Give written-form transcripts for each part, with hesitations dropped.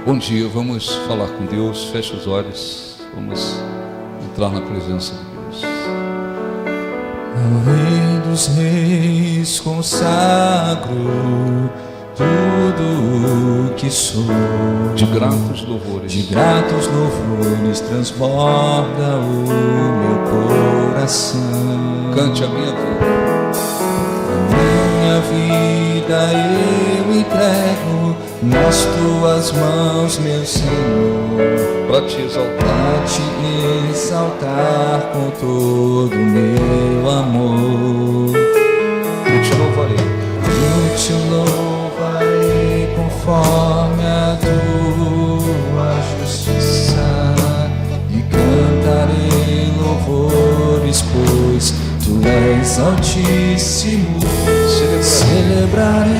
Bom dia, vamos falar com Deus, fecha os olhos, vamos entrar na presença de Deus. Ao Rei dos Reis consagro tudo o que sou. De gratos louvores, Transborda o meu coração. Cante a minha vida. Minha vida eu entrego nas tuas mãos, meu Senhor, Para te exaltar, para te exaltar com todo o meu amor. eu te louvarei. Eu te louvarei conforme a tua justiça e cantarei louvores, pois tu és altíssimo. Celebrarei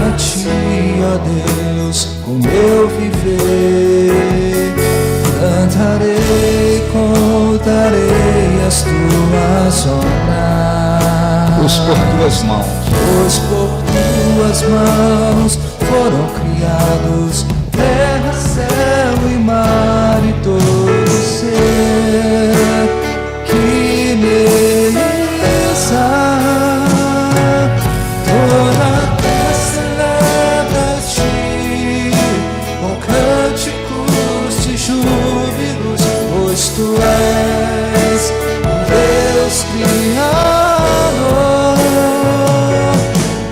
a ti, ó Deus, com meu viver. Cantarei, contarei as tuas obras, Pois por tuas mãos, pois por tuas mãos foram criados terra, céu e mar e todo ser. Que beleza! Toda a terra celebra-te com cânticos de júbilos, pois tu és o Deus Criador.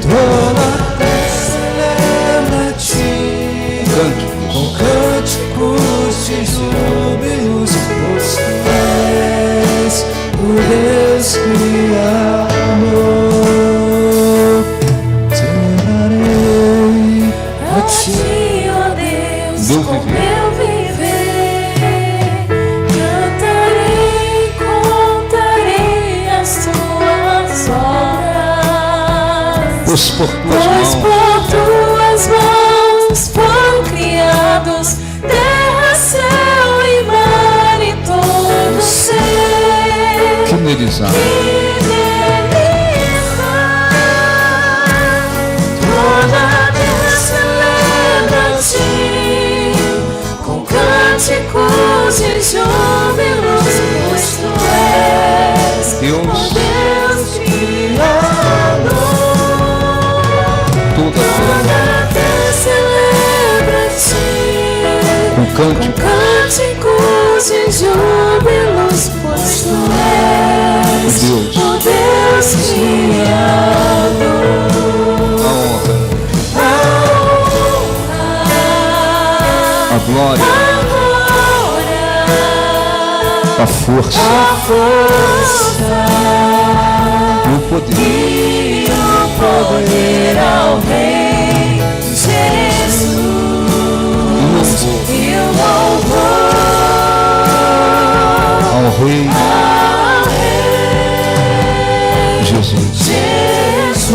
Toda a terra celebra-te com cânticos de júbilos, pois tu és o Deus Criador. Celebrarei a ti, ó Deus, meu com viver. meu viver. Cantarei, contarei as tuas obras, pois por tuas pois mãos, por tuas mãos foram criados terra, céu e mar e todo ser. que neles há. Que beleza! Toda a terra celebra-te com cânticos e júbilos, pois tu és Deus, o Deus Criador. toda a Toda terra, a terra celebra-te com com cântico, cânticos e júbilos, pois tu és Deus. o Deus Criador. a honra, a glória, a força, o poder, E o poder ao Rei Jesus, e o louvor ao Rei ao Rei Jesus. Jesus.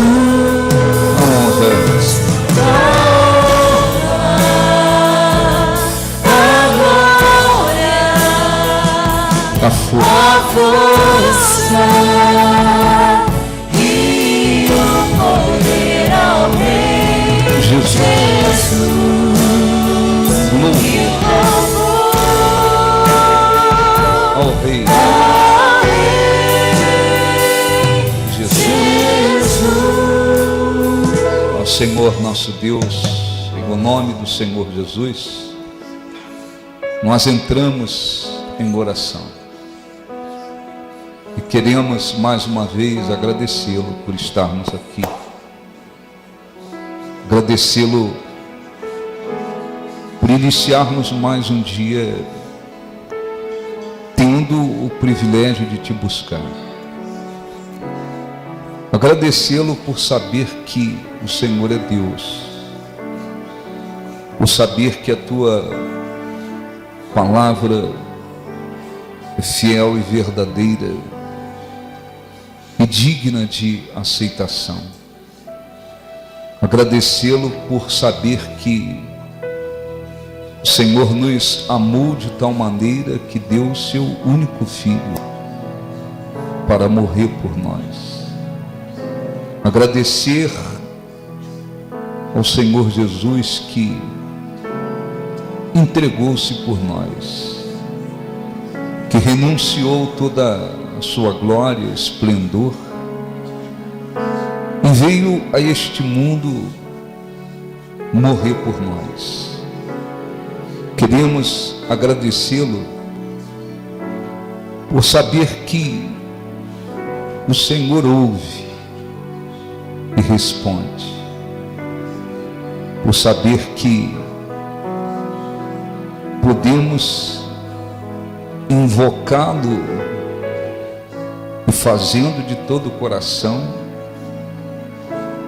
A honra, a força, A força e o poder ao Rei Jesus. Jesus, O louvor e o louvor ao Rei ao Rei Jesus. Jesus. Ao Senhor nosso Deus, em o nome do Senhor Jesus, nós entramos em oração e queremos mais uma vez agradecê-lo por estarmos aqui, agradecê-lo por iniciarmos mais um dia tendo o privilégio de te buscar, agradecê-lo por saber que o Senhor é Deus, por saber que a tua palavra é fiel e verdadeira e digna de aceitação. Agradecê-lo por saber que o Senhor nos amou de tal maneira que deu o seu único filho para morrer por nós. Agradecer ao Senhor Jesus que entregou-se por nós, que renunciou toda a sua glória, esplendor, e veio a este mundo morrer por nós. Queremos agradecê-lo por saber que o Senhor ouve e responde, por saber que podemos invocá-lo e fazendo de todo o coração,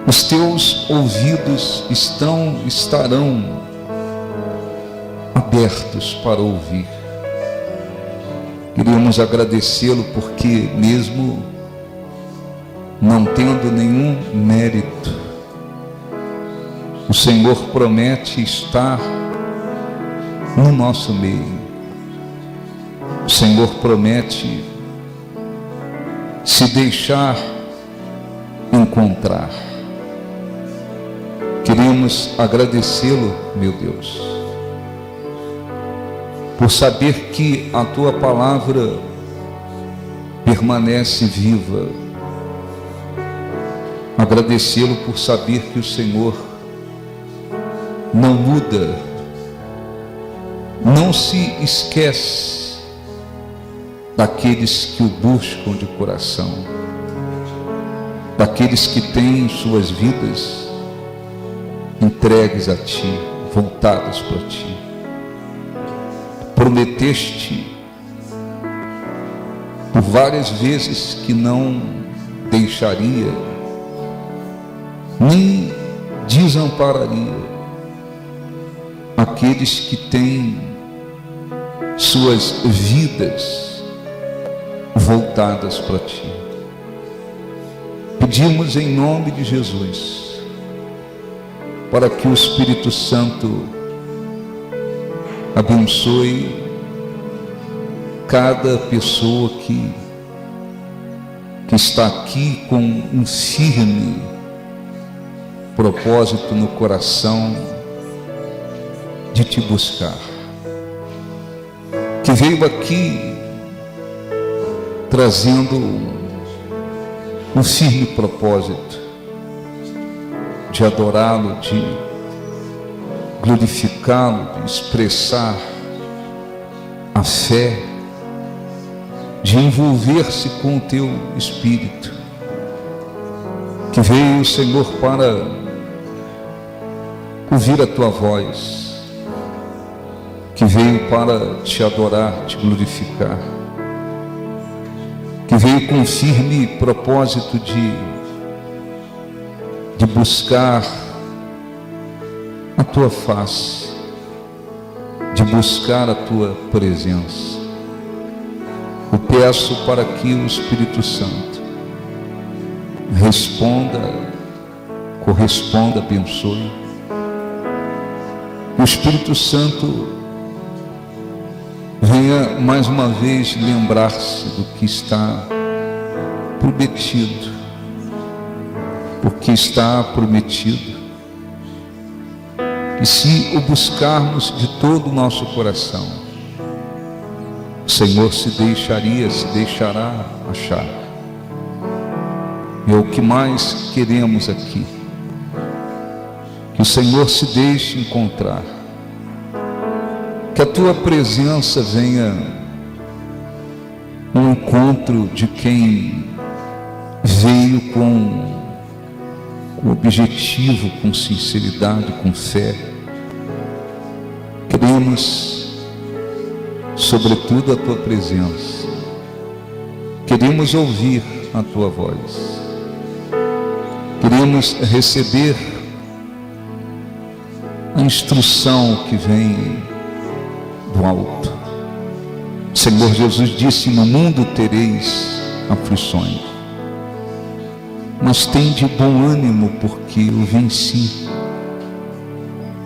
os teus ouvidos estarão abertos para ouvir. Queríamos agradecê-lo porque mesmo não tendo nenhum mérito, o Senhor promete estar no nosso meio. O Senhor promete se deixar encontrar. Queremos agradecê-lo, meu Deus, por saber que a tua palavra permanece viva. Agradecê-lo por saber que o Senhor não muda, não se esquece daqueles que o buscam de coração, daqueles que têm suas vidas entregues a Ti, voltadas para Ti. Prometeste por várias vezes que não deixaria, nem desampararia aqueles que têm suas vidas voltadas para Ti. Pedimos em nome de Jesus, para que o Espírito Santo abençoe cada pessoa que está aqui com um firme propósito no coração de Te buscar, que veio aqui trazendo um firme propósito de adorá-lo, de glorificá-lo, de expressar a fé, de envolver-se com o Teu Espírito, que veio, Senhor, para ouvir a Tua voz, que veio para Te adorar, Te glorificar, que veio com firme propósito de buscar a Tua face, de buscar a Tua presença. Eu peço para que o Espírito Santo responda, corresponda, abençoe. O Espírito Santo venha mais uma vez lembrar-se do que está prometido, porque está prometido. E se o buscarmos de todo o nosso coração, o Senhor se deixará achar. É o que mais queremos aqui, que o Senhor se deixe encontrar, que a Tua presença venha no encontro de quem veio com objetivo, com sinceridade, com fé. Queremos, sobretudo, a Tua presença. Queremos ouvir a Tua voz. Queremos receber a instrução que vem do alto. O Senhor Jesus disse: no mundo tereis aflições, mas tende bom ânimo, porque eu venci.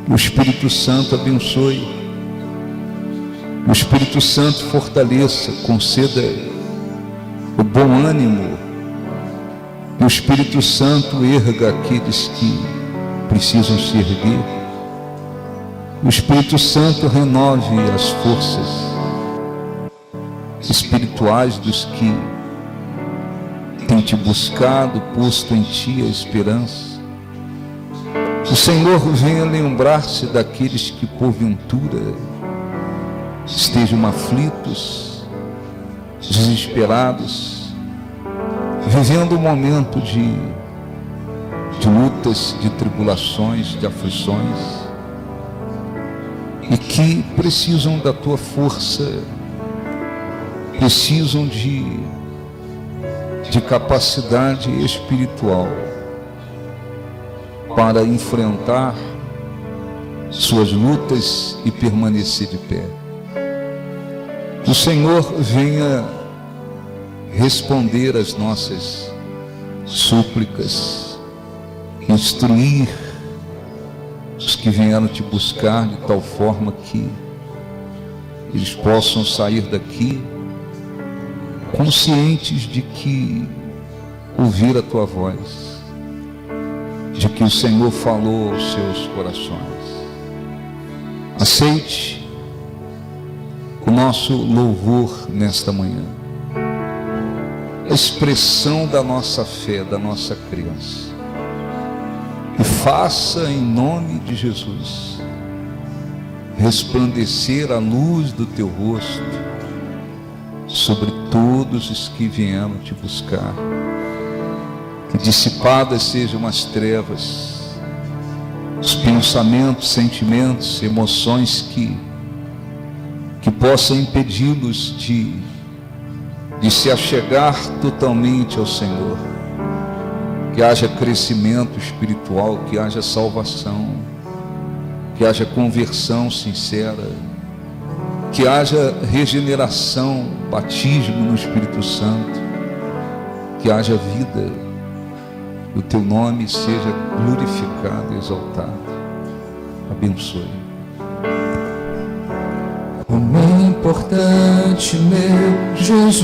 O Espírito Santo abençoe, o Espírito Santo fortaleça, conceda o bom ânimo, e o Espírito Santo erga aqueles que precisam se erguer. o Espírito Santo renove as forças espirituais dos que têm te buscado, posto em ti a esperança. O Senhor venha lembrar-se daqueles que porventura estejam aflitos, desesperados, vivendo um momento de lutas, de tribulações, de aflições, e que precisam da tua força, precisam de capacidade espiritual para enfrentar suas lutas e permanecer de pé. O Senhor venha responder às nossas súplicas, instruir os que vieram te buscar de tal forma que eles possam sair daqui conscientes de que ouvir a tua voz, de que o Senhor falou aos seus corações. Aceite o nosso louvor nesta manhã, a expressão da nossa fé, da nossa crença, e faça em nome de Jesus resplandecer a luz do teu rosto sobre todos os que vieram te buscar, que dissipadas sejam as trevas, os pensamentos, sentimentos, emoções que possam impedi-los de se achegar totalmente ao Senhor, que haja crescimento espiritual, que haja salvação, que haja conversão sincera, que haja regeneração, batismo no Espírito Santo, que haja vida, o teu nome seja glorificado e exaltado. Abençoe. Como é importante, meu Jesus,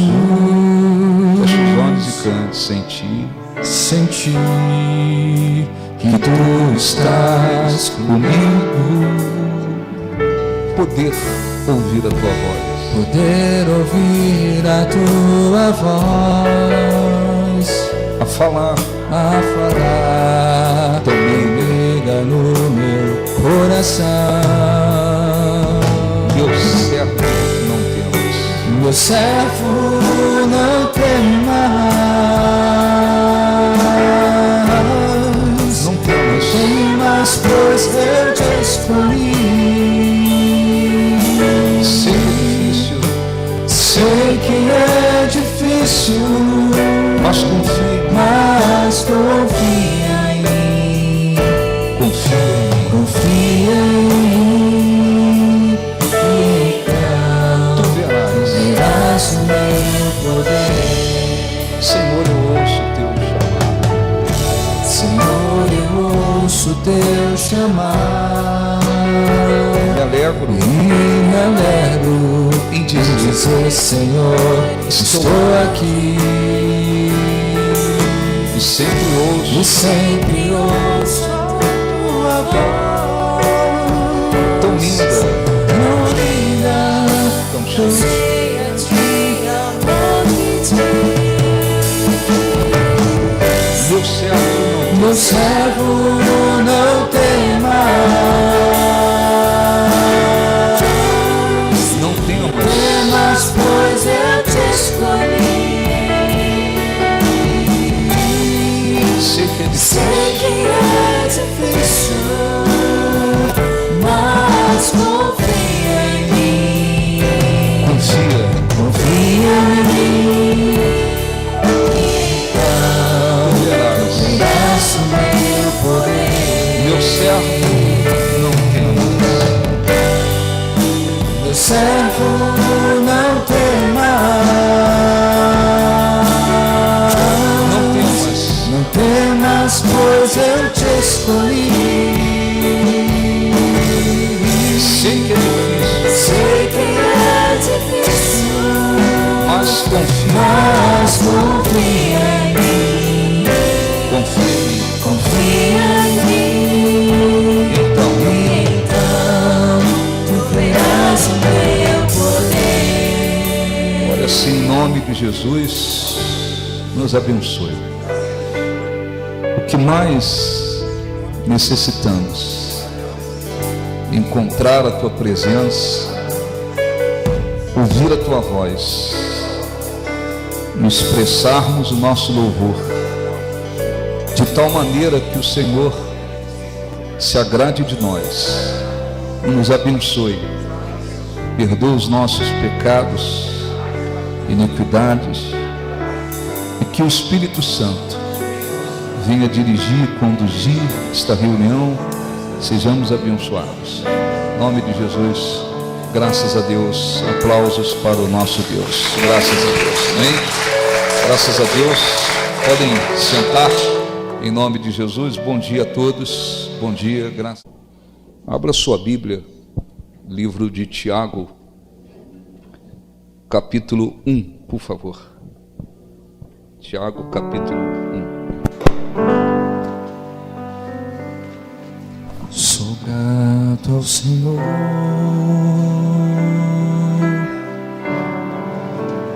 feche os olhos e cante. Sentir que tu estás comigo, poder ouvir a tua voz, poder ouvir a tua voz, a falar também liga no meu coração. Meu servo não tem mais, não tem mais, pois eu te escolhi. Sei que é difícil, mas confia em mim, confia em mim. Senhor, eu ouço o teu chamado. Senhor, eu ouço o teu chamar. Me alegro em dizer, Senhor, estou aqui. E sempre ouço a tua voz. Tão linda, tão cheia de amor e de meu servo não tem mais. Não tenho mais, pois eu te escolhi. Sei que é difícil, mas confia em mim. Confia em mim. Meu servo não tem mais. Meu servo não tem mais. Não tem mais, pois eu te escolhi. Sei que é difícil, mas confia em mim. Confia em mim. Então Jesus, nos abençoe. O que mais necessitamos? Encontrar a Tua presença, ouvir a Tua voz, nos expressarmos o nosso louvor, de tal maneira que o Senhor se agrade de nós e nos abençoe, perdoe os nossos pecados, iniquidades, e que o Espírito Santo venha dirigir, conduzir esta reunião, sejamos abençoados. Em nome de Jesus, graças a Deus, aplausos para o nosso Deus. Graças a Deus, amém? Graças a Deus, podem sentar, em nome de Jesus. Bom dia a todos, bom dia, graças. Abra sua Bíblia, livro de Tiago, capítulo 1, por favor. Tiago, capítulo 1. Sou grato ao Senhor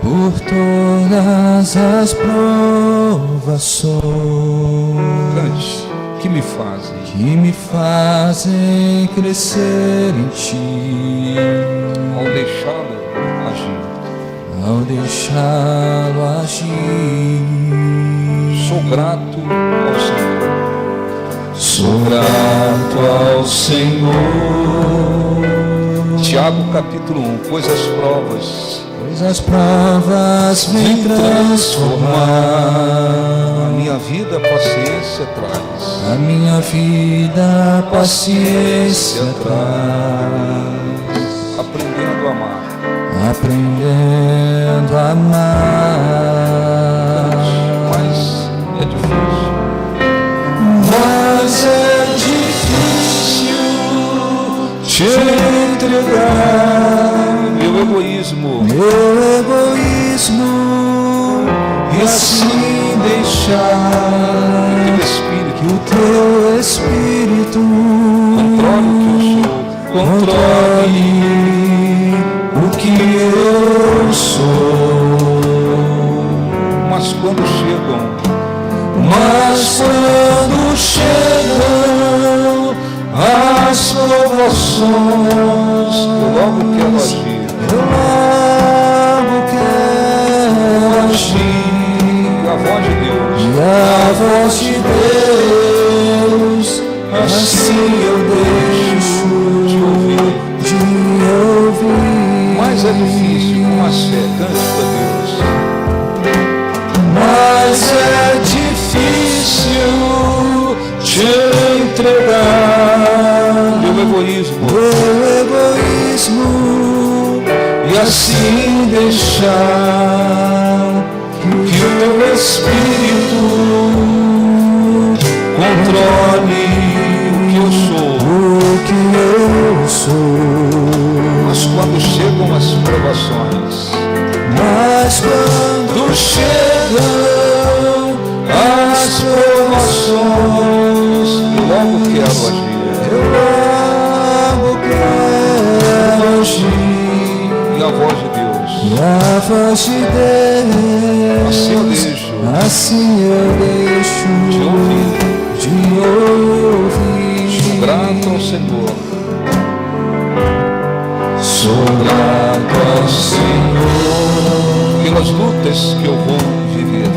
por todas as provações Cante, que me fazem crescer em Ti, ao deixá-lo agir. Sou grato ao Senhor. Sou grato ao Senhor. Tiago capítulo 1, pois as provas vêm transformar a minha vida, paciência traz. A minha vida, paciência traz. Aprendendo a amar. Mas é difícil te entregar meu egoísmo e assim deixar que o teu Espírito controle o que eu sou. Mas quando chegam as provações, eu logo quero agir. A voz de Deus, assim eu deixo de ouvir. Mas é difícil, com a fé, cante para Deus. Mas é difícil te entregar meu egoísmo e assim deixar que o teu Espírito controle o que eu sou. Mas quando chegam as provações, eu logo quero agir. E a voz de Deus, assim eu deixo de ouvir. Sou grato ao Senhor. Sou grato ao Senhor pelas lutas que eu vou viver.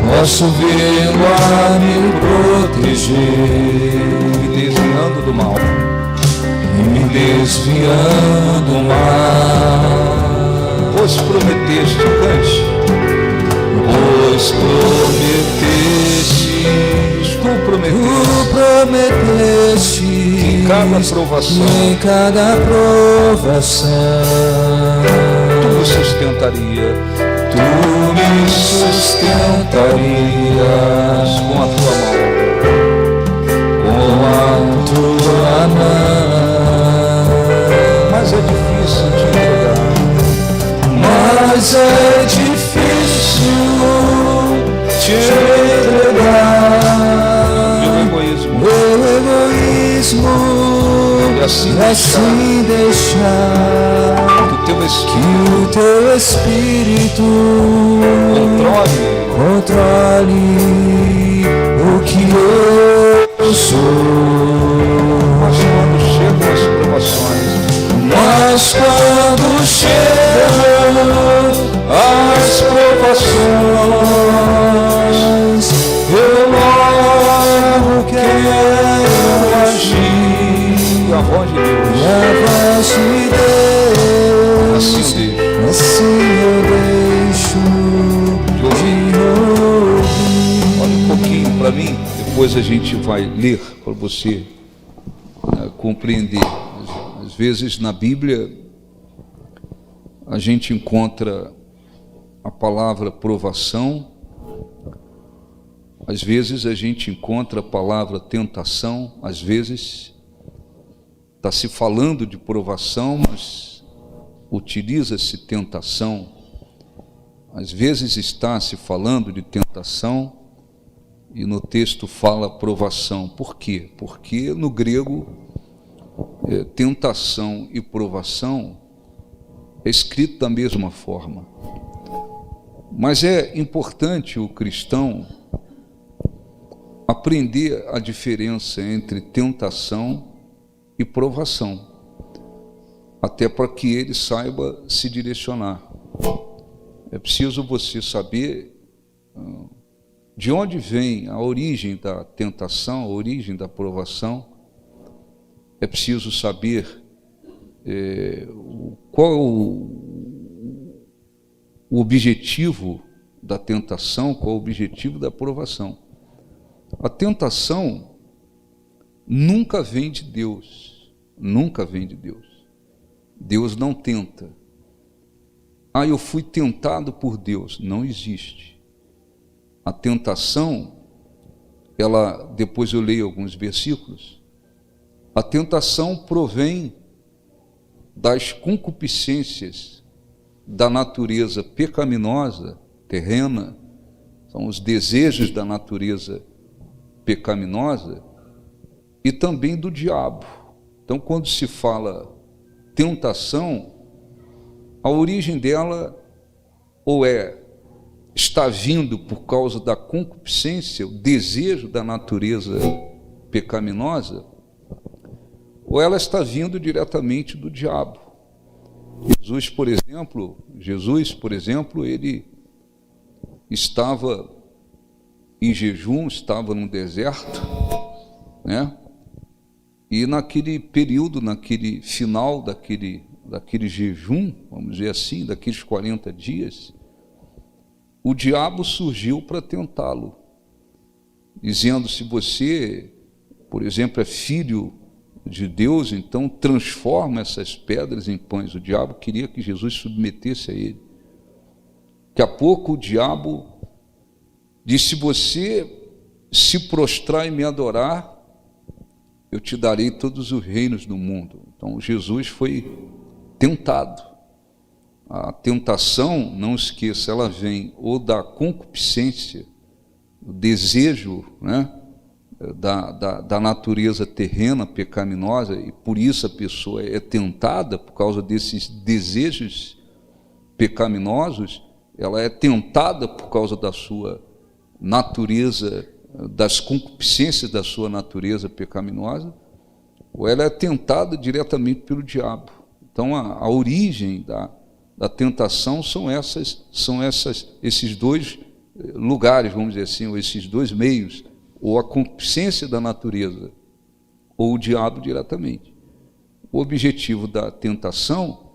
Posso vê-lo a me proteger, me desviando do mal. Pois prometeste, cante. Tu prometeste em cada provação, tu me sustentarias com a tua mão. Mas é difícil te entregar. Meu egoísmo assim deixar que o teu que Espírito o teu Espírito controle o que eu sou. Mas quando chegam as provações, Mas quando chegam as provações, eu logo quero agir. e a voz de Deus, E a voz de Deus, assim eu deixo de ouvir. olha um pouquinho para mim, depois a gente vai ler para você compreender. Às vezes na Bíblia a gente encontra a palavra provação, às vezes a gente encontra a palavra tentação, às vezes está se falando de provação, mas utiliza-se tentação, às vezes está se falando de tentação e no texto fala provação. Por quê? Porque no grego tentação e provação é escrito da mesma forma. Mas é importante o cristão aprender a diferença entre tentação e provação, até para que ele saiba se direcionar. É preciso você saber de onde vem a origem da tentação, a origem da provação. É preciso saber qual é o objetivo da tentação, qual é o objetivo da provação. A tentação nunca vem de Deus, nunca vem de Deus. Deus não tenta. Eu fui tentado por Deus. Não existe. A tentação, depois eu leio alguns versículos, a tentação provém das concupiscências da natureza pecaminosa, terrena, são os desejos da natureza pecaminosa, e também do diabo. Então, quando se fala tentação, a origem dela está vindo por causa da concupiscência, o desejo da natureza pecaminosa, ou ela está vindo diretamente do diabo. Jesus, por exemplo, ele estava em jejum, estava no deserto, né? E naquele período, naquele final daquele jejum, vamos dizer assim, daqueles 40 dias, o diabo surgiu para tentá-lo, dizendo: se você, por exemplo, é filho de Deus, então transforma essas pedras em pães. O diabo queria que Jesus submetesse a ele. Daqui a pouco o diabo disse: se você se prostrar e me adorar, eu te darei todos os reinos do mundo. Então Jesus foi tentado. A tentação, não esqueça, ela vem ou da concupiscência, o desejo, né, da natureza terrena pecaminosa, e por isso a pessoa é tentada, por causa desses desejos pecaminosos, ela é tentada por causa da sua natureza, das concupiscências da sua natureza pecaminosa, ou ela é tentada diretamente pelo diabo. Então a origem da tentação são esses dois lugares, vamos dizer assim, ou esses dois meios, ou a concupiscência da natureza, ou o diabo diretamente. O objetivo da tentação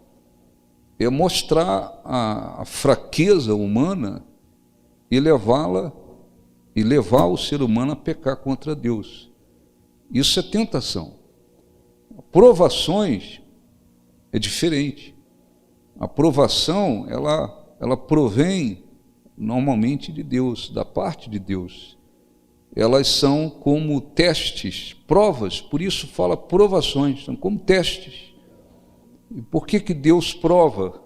é mostrar a fraqueza humana e levar o ser humano a pecar contra Deus. Isso é tentação. Provações é diferente. A provação, ela provém normalmente de Deus, da parte de Deus. Elas são como testes, provas, por isso fala provações, são como testes. E por que Deus prova?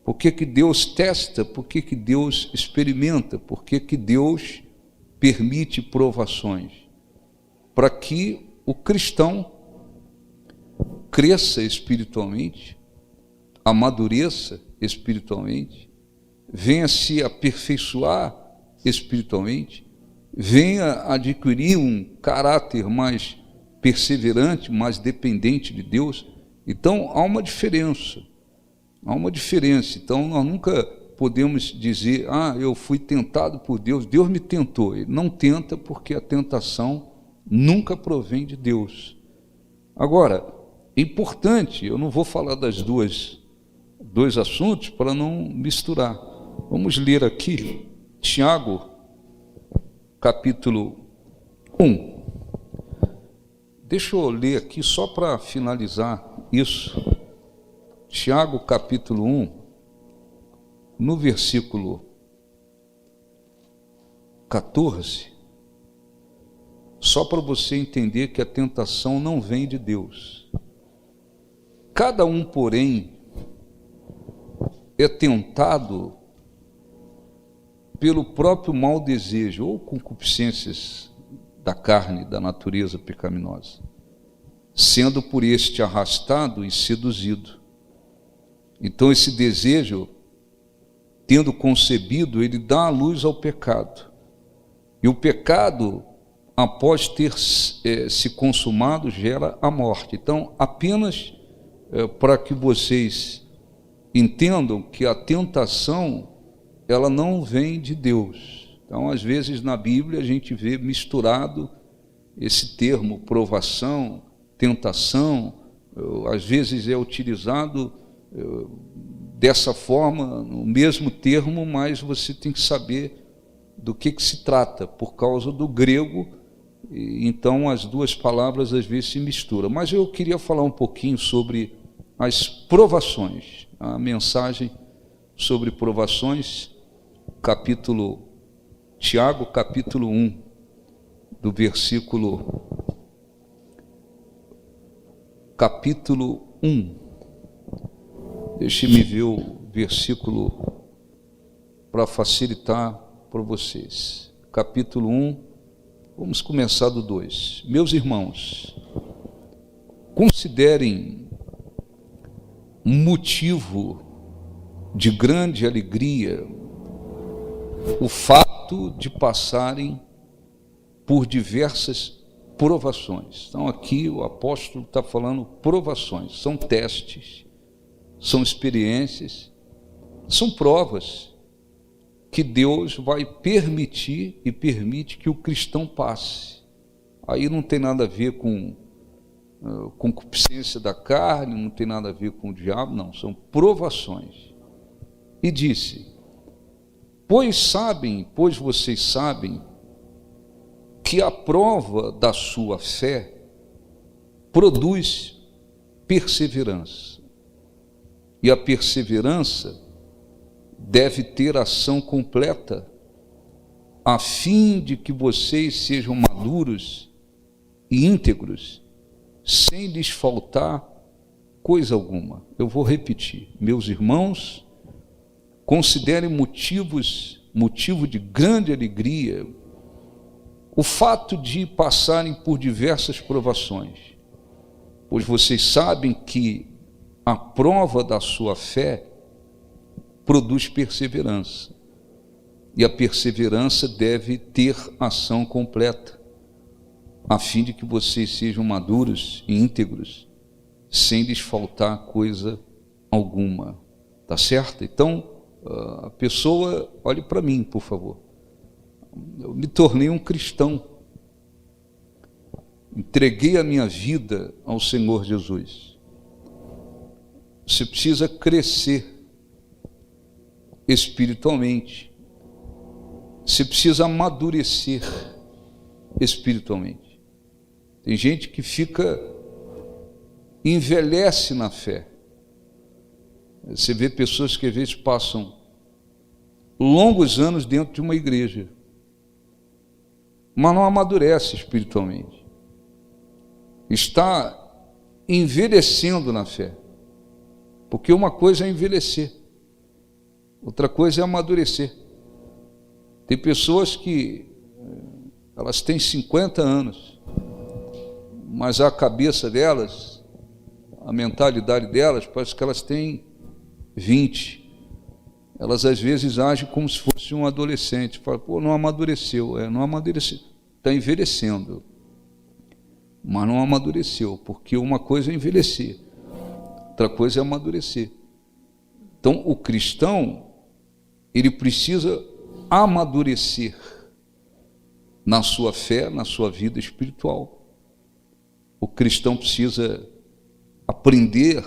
Por que Deus testa? Por que Deus experimenta? Por que Deus permite provações? Para que o cristão cresça espiritualmente, amadureça espiritualmente, venha se aperfeiçoar espiritualmente, venha adquirir um caráter mais perseverante, mais dependente de Deus. Então há uma diferença, então nós nunca podemos dizer, eu fui tentado por Deus, Deus me tentou. Ele não tenta, porque a tentação nunca provém de Deus. Agora, é importante, eu não vou falar das dois assuntos para não misturar. Vamos ler aqui Tiago, capítulo 1. Deixa eu ler aqui só para finalizar isso. Tiago, capítulo 1, no versículo 14, só para você entender que a tentação não vem de Deus. Cada um, porém, é tentado pelo próprio mau desejo ou concupiscências da carne, da natureza pecaminosa, sendo por este arrastado e seduzido. Então esse desejo, tendo concebido, ele dá a luz ao pecado. E o pecado, após ter se consumado, gera a morte. Então, apenas para que vocês entendam que a tentação, ela não vem de Deus. Então, às vezes na Bíblia a gente vê misturado esse termo provação, tentação, às vezes é utilizado dessa forma, no mesmo termo, mas você tem que saber do que se trata, por causa do grego. Então as duas palavras às vezes se misturam. Mas eu queria falar um pouquinho sobre as provações, a mensagem sobre provações, Tiago, capítulo 1, do versículo capítulo 1. Deixe-me ver o versículo para facilitar para vocês. Capítulo 1, vamos começar do 2. Meus irmãos, considerem motivo de grande alegria o fato de passarem por diversas provações. Então aqui o apóstolo está falando provações, são testes, são experiências, são provas que Deus vai permitir e permite que o cristão passe. Aí não tem nada a ver com concupiscência da carne, não tem nada a ver com o diabo, não, são provações. E disse: pois vocês sabem que a prova da sua fé produz perseverança. E a perseverança deve ter ação completa, a fim de que vocês sejam maduros e íntegros, sem lhes faltar coisa alguma. Eu vou repetir. Meus irmãos, considerem motivo de grande alegria o fato de passarem por diversas provações, pois vocês sabem que a prova da sua fé produz perseverança, e a perseverança deve ter ação completa, a fim de que vocês sejam maduros e íntegros, sem lhes faltar coisa alguma. Tá certo? Então, a pessoa, olhe para mim, por favor. Eu me tornei um cristão, entreguei a minha vida ao Senhor Jesus. Você precisa crescer espiritualmente, você precisa amadurecer espiritualmente. Tem gente que envelhece na fé. Você vê pessoas que às vezes passam longos anos dentro de uma igreja, mas não amadurece espiritualmente. Está envelhecendo na fé. Porque uma coisa é envelhecer, outra coisa é amadurecer. Tem pessoas que elas têm 50 anos, mas a cabeça delas a mentalidade delas, parece que elas têm 20. Elas às vezes agem como se fosse um adolescente. Fala, pô, não amadureceu. Não amadureceu. Está envelhecendo. Mas não amadureceu, porque uma coisa é envelhecer, outra coisa é amadurecer. Então, o cristão, ele precisa amadurecer na sua fé, na sua vida espiritual. O cristão precisa aprender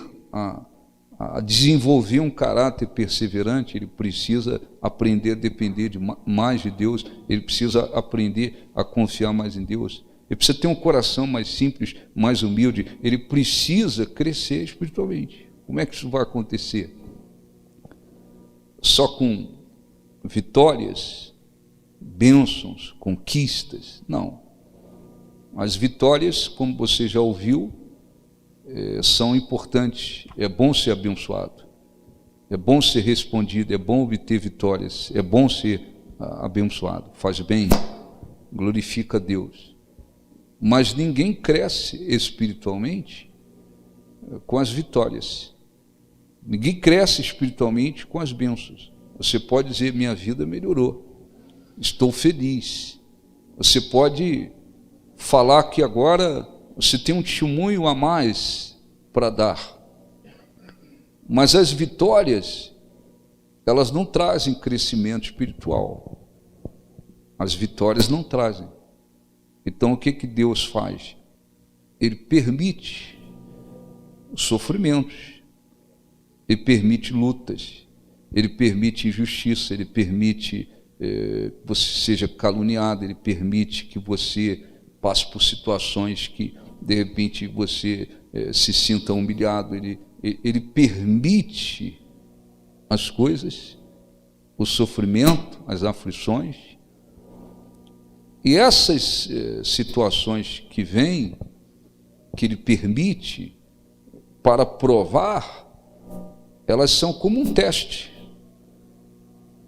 a desenvolver um caráter perseverante, ele precisa aprender a depender mais de Deus, ele precisa aprender a confiar mais em Deus, ele precisa ter um coração mais simples, mais humilde, ele precisa crescer espiritualmente. Como é que isso vai acontecer? Só com vitórias, bênçãos, conquistas? Não. As vitórias, como você já ouviu, são importantes. É bom ser abençoado, é bom ser respondido, é bom obter vitórias, é bom ser abençoado, faz bem, glorifica a Deus. Mas ninguém cresce espiritualmente com as vitórias, ninguém cresce espiritualmente com as bênçãos. Você pode dizer, minha vida melhorou, estou feliz. Você pode falar que agora você tem um testemunho a mais para dar. Mas as vitórias, elas não trazem crescimento espiritual. As vitórias não trazem. Então o que Deus faz? Ele permite sofrimentos, ele permite lutas, ele permite injustiça, ele permite que você seja caluniado, ele permite que você passe por situações que de repente você se sinta humilhado, ele permite as coisas, o sofrimento, as aflições, e essas situações que vêm, que ele permite para provar, elas são como um teste,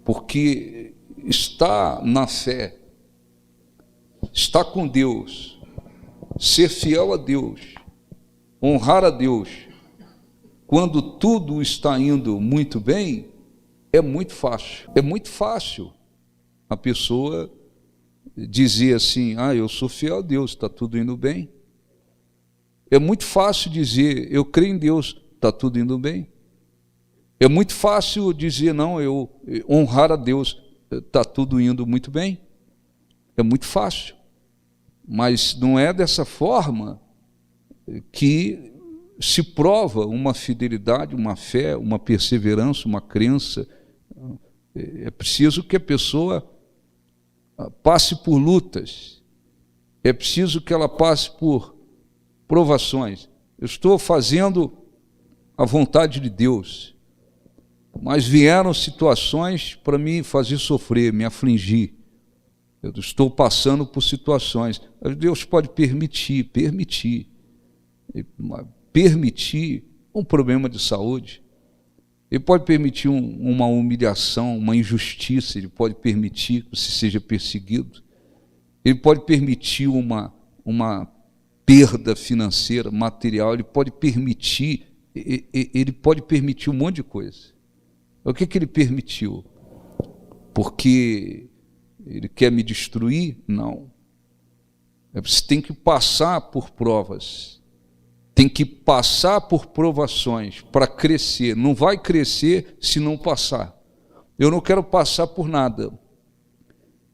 porque está na fé, está com Deus, ser fiel a Deus, honrar a Deus, quando tudo está indo muito bem, é muito fácil. É muito fácil a pessoa dizer assim, eu sou fiel a Deus, está tudo indo bem. É muito fácil dizer, eu creio em Deus, está tudo indo bem. É muito fácil dizer, não, eu honrar a Deus, está tudo indo muito bem. É muito fácil. Mas não é dessa forma que se prova uma fidelidade, uma fé, uma perseverança, uma crença. É preciso que a pessoa passe por lutas, é preciso que ela passe por provações. Eu estou fazendo a vontade de Deus, mas vieram situações para me fazer sofrer, me afligir. Eu estou passando por situações. Deus pode permitir um problema de saúde. Ele pode permitir uma humilhação, uma injustiça. Ele pode permitir que você seja perseguido. Ele pode permitir uma perda financeira, material. Ele pode permitir um monte de coisa. O que ele permitiu? Porque ele quer me destruir? Não. Você tem que passar por provas, tem que passar por provações para crescer. Não vai crescer se não passar. Eu não quero passar por nada.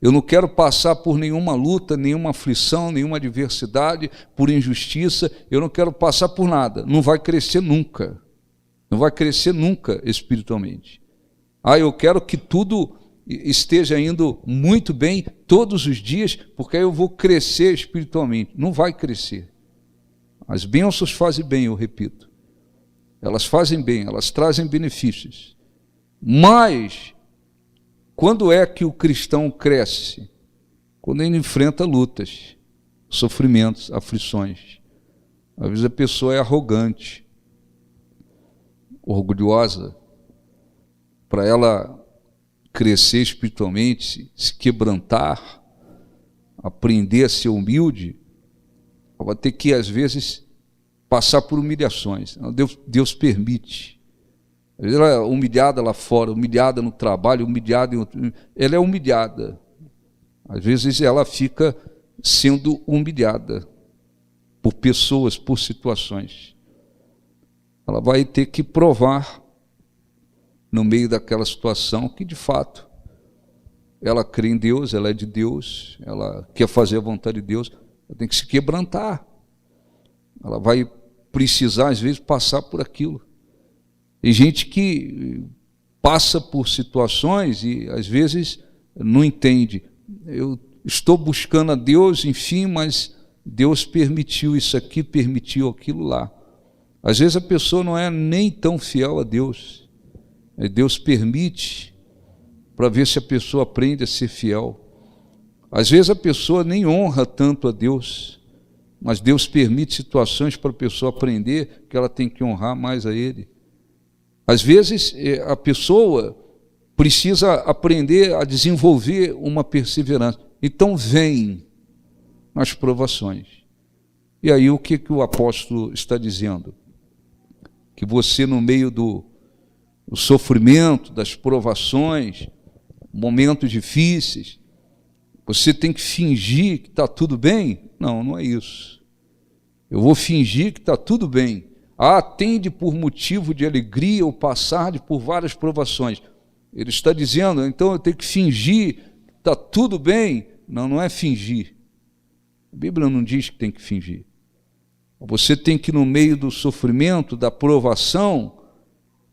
Eu não quero passar por nenhuma luta, nenhuma aflição, nenhuma adversidade, por injustiça. Eu não quero passar por nada. Não vai crescer nunca. Não vai crescer nunca espiritualmente. Eu quero que tudo esteja indo muito bem todos os dias, porque aí eu vou crescer espiritualmente. Não vai crescer. As bênçãos fazem bem, eu repito. Elas fazem bem, elas trazem benefícios. Mas, quando é que o cristão cresce? Quando ele enfrenta lutas, sofrimentos, aflições. Às vezes a pessoa é arrogante, orgulhosa. Para ela crescer espiritualmente, se quebrantar, aprender a ser humilde, ela vai ter que, às vezes, passar por humilhações. Deus permite. Às vezes ela é humilhada lá fora, humilhada no trabalho, humilhada em outro... Ela é humilhada. Às vezes ela fica sendo humilhada por pessoas, por situações. Ela vai ter que provar no meio daquela situação que, de fato, ela crê em Deus, ela é de Deus, ela quer fazer a vontade de Deus, ela tem que se quebrantar. Ela vai precisar, às vezes, passar por aquilo. Tem gente que passa por situações e, às vezes, não entende. Eu estou buscando a Deus, enfim, mas Deus permitiu isso aqui, permitiu aquilo lá. Às vezes a pessoa não é nem tão fiel a Deus. Deus permite para ver se a pessoa aprende a ser fiel. Às vezes a pessoa nem honra tanto a Deus, mas Deus permite situações para a pessoa aprender que ela tem que honrar mais a Ele. Às vezes a pessoa precisa aprender a desenvolver uma perseverança. Então vem as provações. E aí o que o apóstolo está dizendo? Que você, no meio do sofrimento, das provações, momentos difíceis, você tem que fingir que está tudo bem? Não, não é isso. Eu vou fingir que está tudo bem. Tende por motivo de alegria ou passar por várias provações. Ele está dizendo, então eu tenho que fingir que está tudo bem. Não, não é fingir. A Bíblia não diz que tem que fingir. Você tem que, no meio do sofrimento, da provação,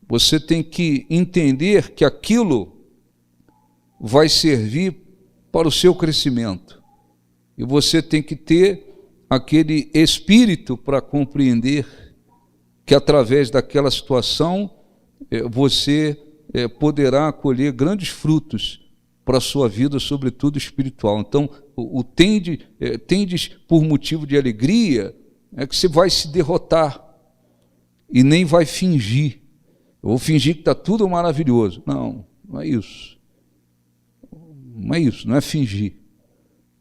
você tem que entender que aquilo vai servir para o seu crescimento. E você tem que ter aquele espírito para compreender que através daquela situação você poderá colher grandes frutos para a sua vida, sobretudo espiritual. Então, tendes por motivo de alegria, é que você vai se derrotar e nem vai fingir. Eu vou fingir que está tudo maravilhoso. Não, não é isso. Não é isso, não é fingir.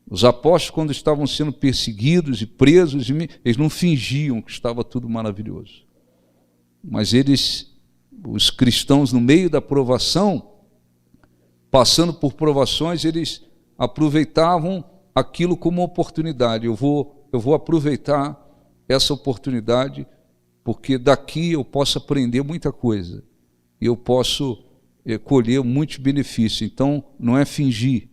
Os apóstolos, quando estavam sendo perseguidos e presos, eles não fingiam que estava tudo maravilhoso. Mas os cristãos, no meio da provação, passando por provações, eles aproveitavam aquilo como oportunidade. Eu vou aproveitar essa oportunidade, porque daqui eu posso aprender muita coisa, e eu posso colher muitos benefícios. Então, não é fingir,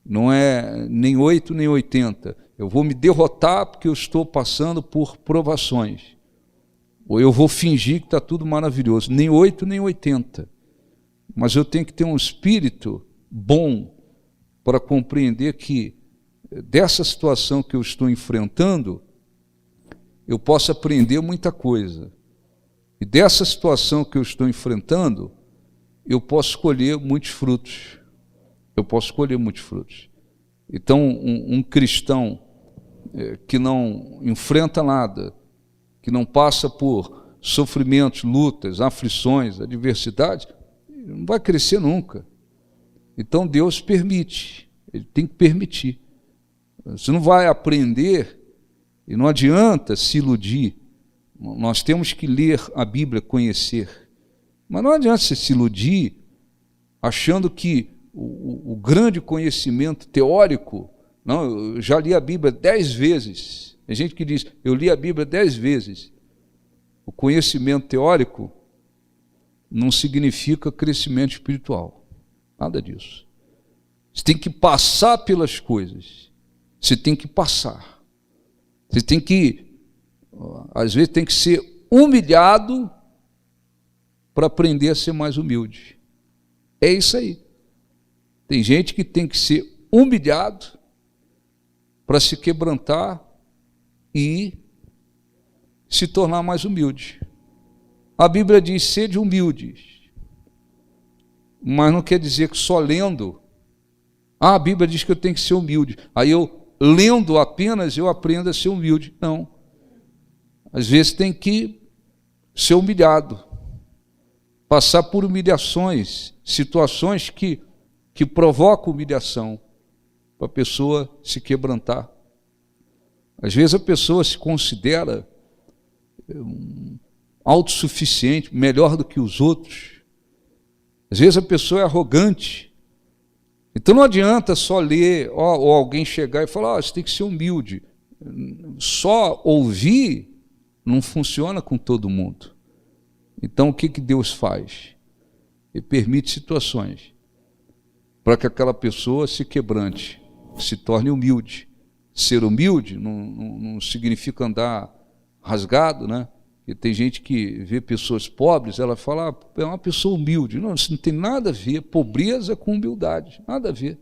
não é nem 8 nem 80. Eu vou me derrotar porque eu estou passando por provações. Ou eu vou fingir que está tudo maravilhoso, nem 8 nem 80. Mas eu tenho que ter um espírito bom para compreender que dessa situação que eu estou enfrentando, eu posso aprender muita coisa. E dessa situação que eu estou enfrentando, eu posso colher muitos frutos. Eu posso colher muitos frutos. Então, um cristão que não enfrenta nada, que não passa por sofrimentos, lutas, aflições, adversidades, não vai crescer nunca. Então Deus permite, Ele tem que permitir. Você não vai aprender e não adianta se iludir. Nós temos que ler a Bíblia, conhecer. Mas não adianta você se iludir achando que o grande conhecimento teórico, não, eu já li a Bíblia 10 vezes. Tem gente que diz, eu li a Bíblia 10 vezes. O conhecimento teórico não significa crescimento espiritual. Nada disso. Você tem que passar pelas coisas. Você tem que passar. Você tem que, às vezes, tem que ser humilhado para aprender a ser mais humilde. É isso aí. Tem gente que tem que ser humilhado para se quebrantar e se tornar mais humilde. A Bíblia diz, sede humildes, mas não quer dizer que só lendo, a Bíblia diz que eu tenho que ser humilde, aí eu, lendo apenas, eu aprendo a ser humilde. Não. Às vezes tem que ser humilhado, passar por humilhações, situações que provocam humilhação, para a pessoa se quebrantar. Às vezes a pessoa se considera autossuficiente, melhor do que os outros. Às vezes a pessoa é arrogante. Então não adianta só ler, ou alguém chegar e falar, você tem que ser humilde. Só ouvir não funciona com todo mundo. Então o que Deus faz? Ele permite situações para que aquela pessoa se quebrante, se torne humilde. Ser humilde não significa andar rasgado, né? E tem gente que vê pessoas pobres, ela fala, é uma pessoa humilde. Não, isso não tem nada a ver, pobreza com humildade, nada a ver.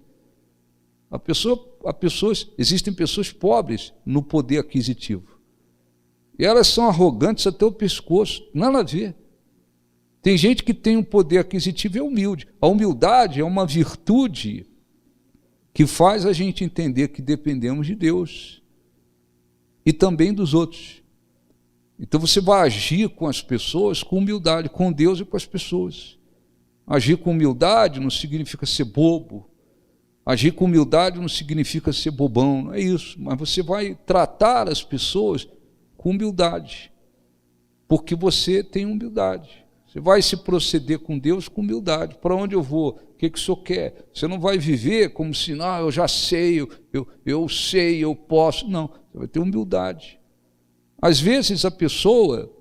Existem pessoas pobres no poder aquisitivo. E elas são arrogantes até o pescoço, nada a ver. Tem gente que tem um poder aquisitivo e é humilde. A humildade é uma virtude que faz a gente entender que dependemos de Deus e também dos outros. Então você vai agir com as pessoas com humildade, com Deus e com as pessoas. Agir com humildade não significa ser bobo. Agir com humildade não significa ser bobão, não é isso. Mas você vai tratar as pessoas com humildade, porque você tem humildade. Você vai se proceder com Deus com humildade. Para onde eu vou? O que o senhor quer? Você não vai viver como se, não, eu já sei, eu sei, eu posso. Não, você vai ter humildade. Às vezes a pessoa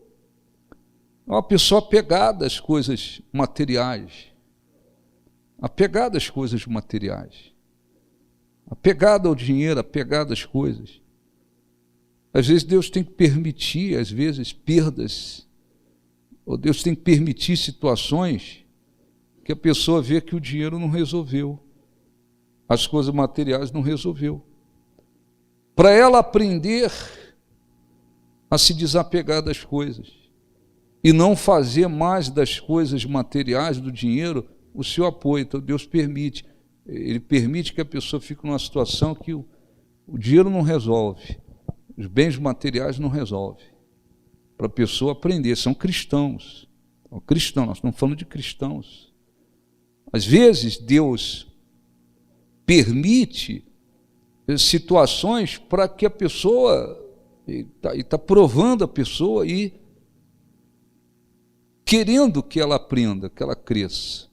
é uma pessoa apegada às coisas materiais, apegada às coisas materiais, apegada ao dinheiro, apegada às coisas. Às vezes Deus tem que permitir, às vezes, perdas, ou Deus tem que permitir situações que a pessoa vê que o dinheiro não resolveu, as coisas materiais não resolveu. Para ela aprender a se desapegar das coisas e não fazer mais das coisas materiais, do dinheiro, o seu apoio. Então Deus permite, Ele permite que a pessoa fique numa situação que o dinheiro não resolve, os bens materiais não resolvem, para a pessoa aprender. São cristãos, nós estamos falando de cristãos. Às vezes Deus permite situações para que a pessoa, e está provando a pessoa e querendo que ela aprenda, que ela cresça.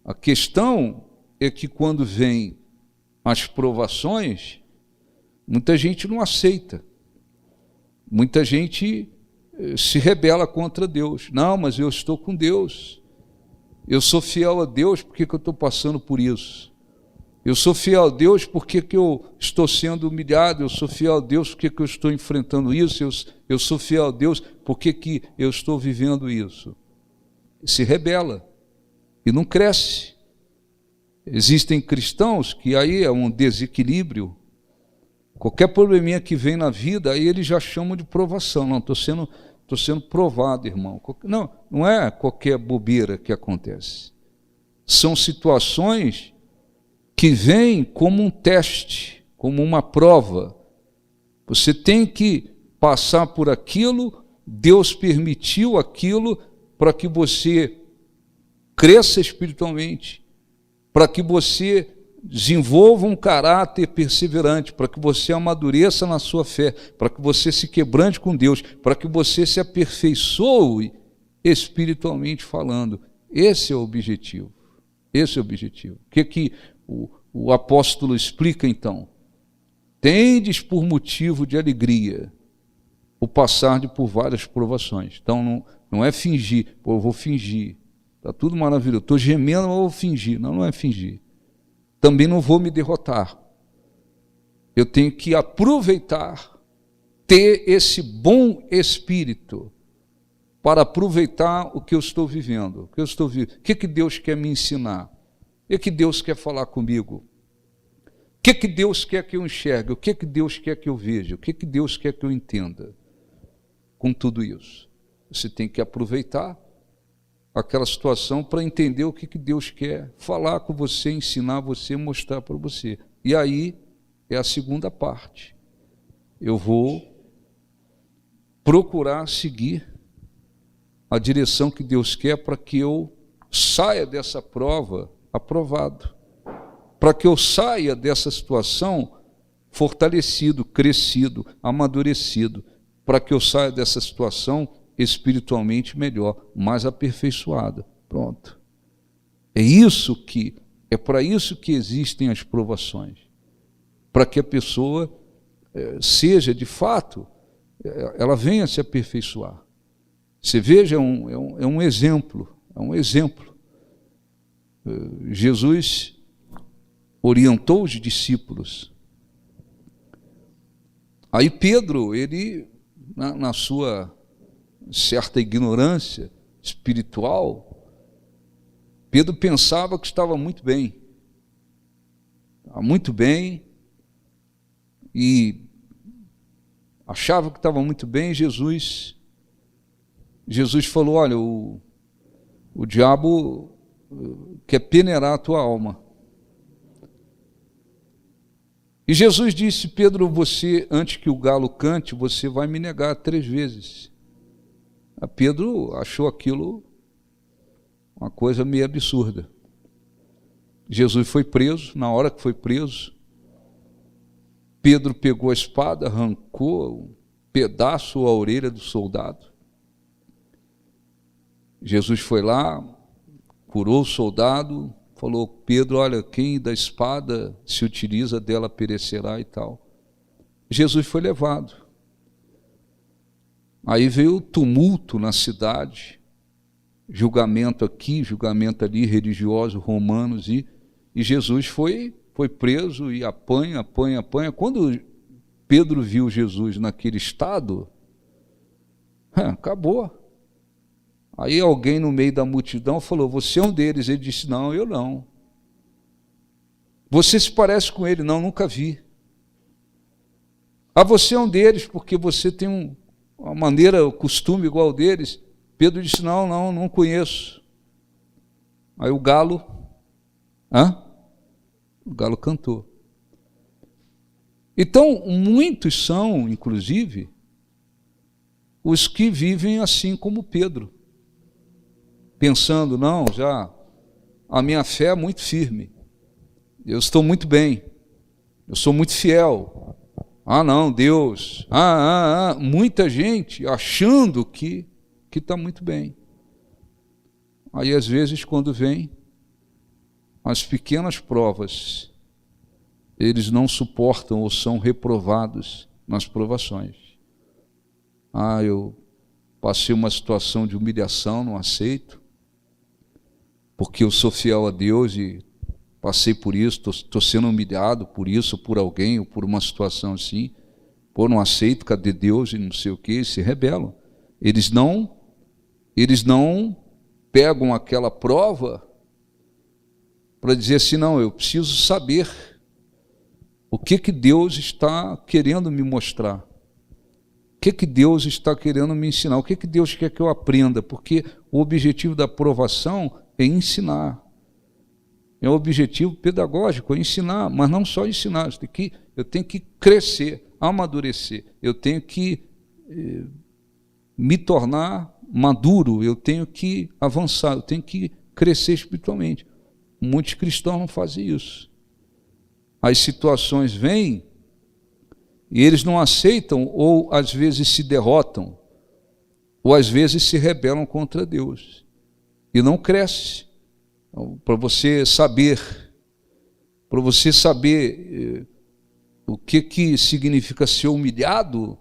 A questão é que quando vem as provações, muita gente não aceita, muita gente se rebela contra Deus. Não, mas eu estou com Deus, eu sou fiel a Deus, por que eu estou passando por isso? Eu sou fiel a Deus porque que eu estou sendo humilhado, eu sou fiel a Deus porque que eu estou enfrentando isso, eu sou fiel a Deus porque que eu estou vivendo isso. Se rebela e não cresce. Existem cristãos que aí é um desequilíbrio, qualquer probleminha que vem na vida, aí eles já chamam de provação. Não, estou sendo provado, irmão. Não é qualquer bobeira que acontece. São situações que vem como um teste, como uma prova. Você tem que passar por aquilo, Deus permitiu aquilo para que você cresça espiritualmente, para que você desenvolva um caráter perseverante, para que você amadureça na sua fé, para que você se quebrante com Deus, para que você se aperfeiçoe espiritualmente falando. Esse é o objetivo. Esse é o objetivo. O que o apóstolo explica então? Tendes por motivo de alegria o passar por várias provações. Então não é fingir, pô, eu vou fingir, está tudo maravilhoso, estou gemendo, mas eu vou fingir. Não é fingir. Também não vou me derrotar. Eu tenho que aproveitar, ter esse bom espírito para aproveitar o que eu estou vivendo. O que Deus quer me ensinar? O que Deus quer falar comigo? O que Deus quer que eu enxergue? O que Deus quer que eu veja? O que Deus quer que eu entenda? Com tudo isso, você tem que aproveitar aquela situação para entender o que Deus quer falar com você, ensinar você, mostrar para você. E aí é a segunda parte. Eu vou procurar seguir a direção que Deus quer para que eu saia dessa prova aprovado, para que eu saia dessa situação fortalecido, crescido, amadurecido, para que eu saia dessa situação espiritualmente melhor, mais aperfeiçoada. Pronto. É para isso que existem as provações, para que a pessoa seja, de fato, ela venha se aperfeiçoar. Você veja, é um exemplo, Jesus orientou os discípulos. Aí Pedro, ele, na sua certa ignorância espiritual, Pedro pensava que estava muito bem. E achava que estava muito bem. Jesus falou: olha, o diabo quer peneirar a tua alma. E Jesus disse: Pedro, você, antes que o galo cante, você vai me negar 3 vezes. A Pedro achou aquilo uma coisa meio absurda. Jesus foi preso. Na hora que foi preso, Pedro pegou a espada, arrancou um pedaço a orelha do soldado. Jesus foi lá, curou o soldado, falou: Pedro, olha, quem da espada se utiliza dela perecerá e tal. Jesus foi levado. Aí veio o tumulto na cidade, julgamento aqui, julgamento ali, religiosos, romanos, e Jesus foi preso e apanha. Quando Pedro viu Jesus naquele estado, acabou. Aí alguém no meio da multidão falou: você é um deles. Ele disse: não, eu não. Você se parece com ele? Não, nunca vi. Você é um deles porque você tem uma maneira, um costume igual deles. Pedro disse: não conheço. Aí o galo cantou. Então, muitos são, inclusive, os que vivem assim como Pedro, pensando: não, já a minha fé é muito firme, eu estou muito bem, eu sou muito fiel. Não, Deus, muita gente achando que está muito bem. Aí, às vezes, quando vem as pequenas provas, eles não suportam ou são reprovados nas provações. Eu passei uma situação de humilhação, não aceito, porque eu sou fiel a Deus e passei por isso, estou sendo humilhado por isso, por alguém, ou por uma situação assim. Não aceito, cadê Deus? E não sei o que, se rebelam. Eles não pegam aquela prova para dizer assim: não, eu preciso saber o que Deus está querendo me mostrar, o que Deus está querendo me ensinar, o que Deus quer que eu aprenda, porque o objetivo da provação é ensinar. É um objetivo pedagógico, é ensinar, mas não só ensinar, eu tenho que crescer, amadurecer, eu tenho que me tornar maduro, eu tenho que avançar, eu tenho que crescer espiritualmente. Muitos cristãos não fazem isso. As situações vêm e eles não aceitam, ou às vezes se derrotam, ou às vezes se rebelam contra Deus e não cresce. Então, para você saber o que significa ser humilhado,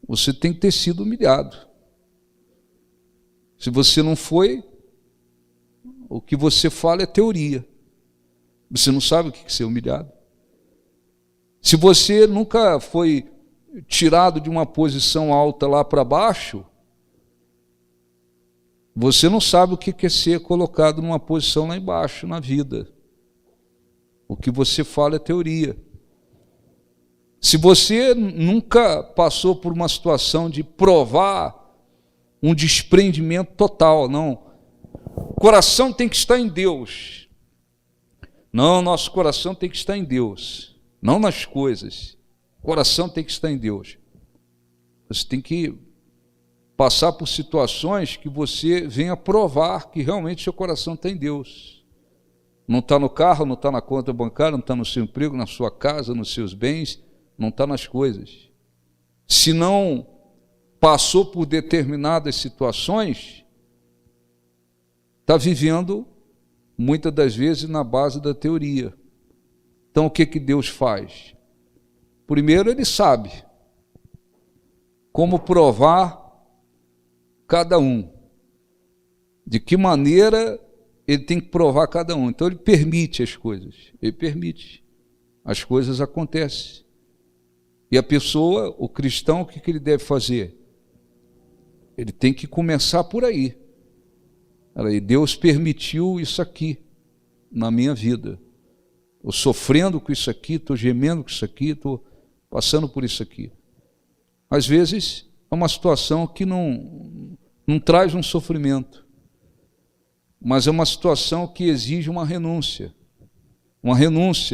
você tem que ter sido humilhado. Se você não foi, o que você fala é teoria. Você não sabe o que é ser humilhado. Se você nunca foi tirado de uma posição alta lá para baixo, você não sabe o que é ser colocado numa posição lá embaixo na vida. O que você fala é teoria. Se você nunca passou por uma situação de provar um desprendimento total, não. O coração tem que estar em Deus. Não, nosso coração tem que estar em Deus, não nas coisas. O coração tem que estar em Deus. Você tem que passar por situações que você venha provar que realmente seu coração está em Deus. Não está no carro, não está na conta bancária, não está no seu emprego, na sua casa, nos seus bens, não está nas coisas. se não passou por determinadas situações, está vivendo, muitas das vezes, na base da teoria. Então, o que Deus faz? Primeiro, Ele sabe como provar cada um, de que maneira Ele tem que provar cada um. Então, Ele permite as coisas, Ele permite. As coisas acontecem. E a pessoa, o cristão, o que ele deve fazer? Ele tem que começar por aí. E Deus permitiu isso aqui na minha vida. Estou sofrendo com isso aqui, estou gemendo com isso aqui, estou passando por isso aqui. Às vezes é uma situação que não traz um sofrimento, mas é uma situação que exige uma renúncia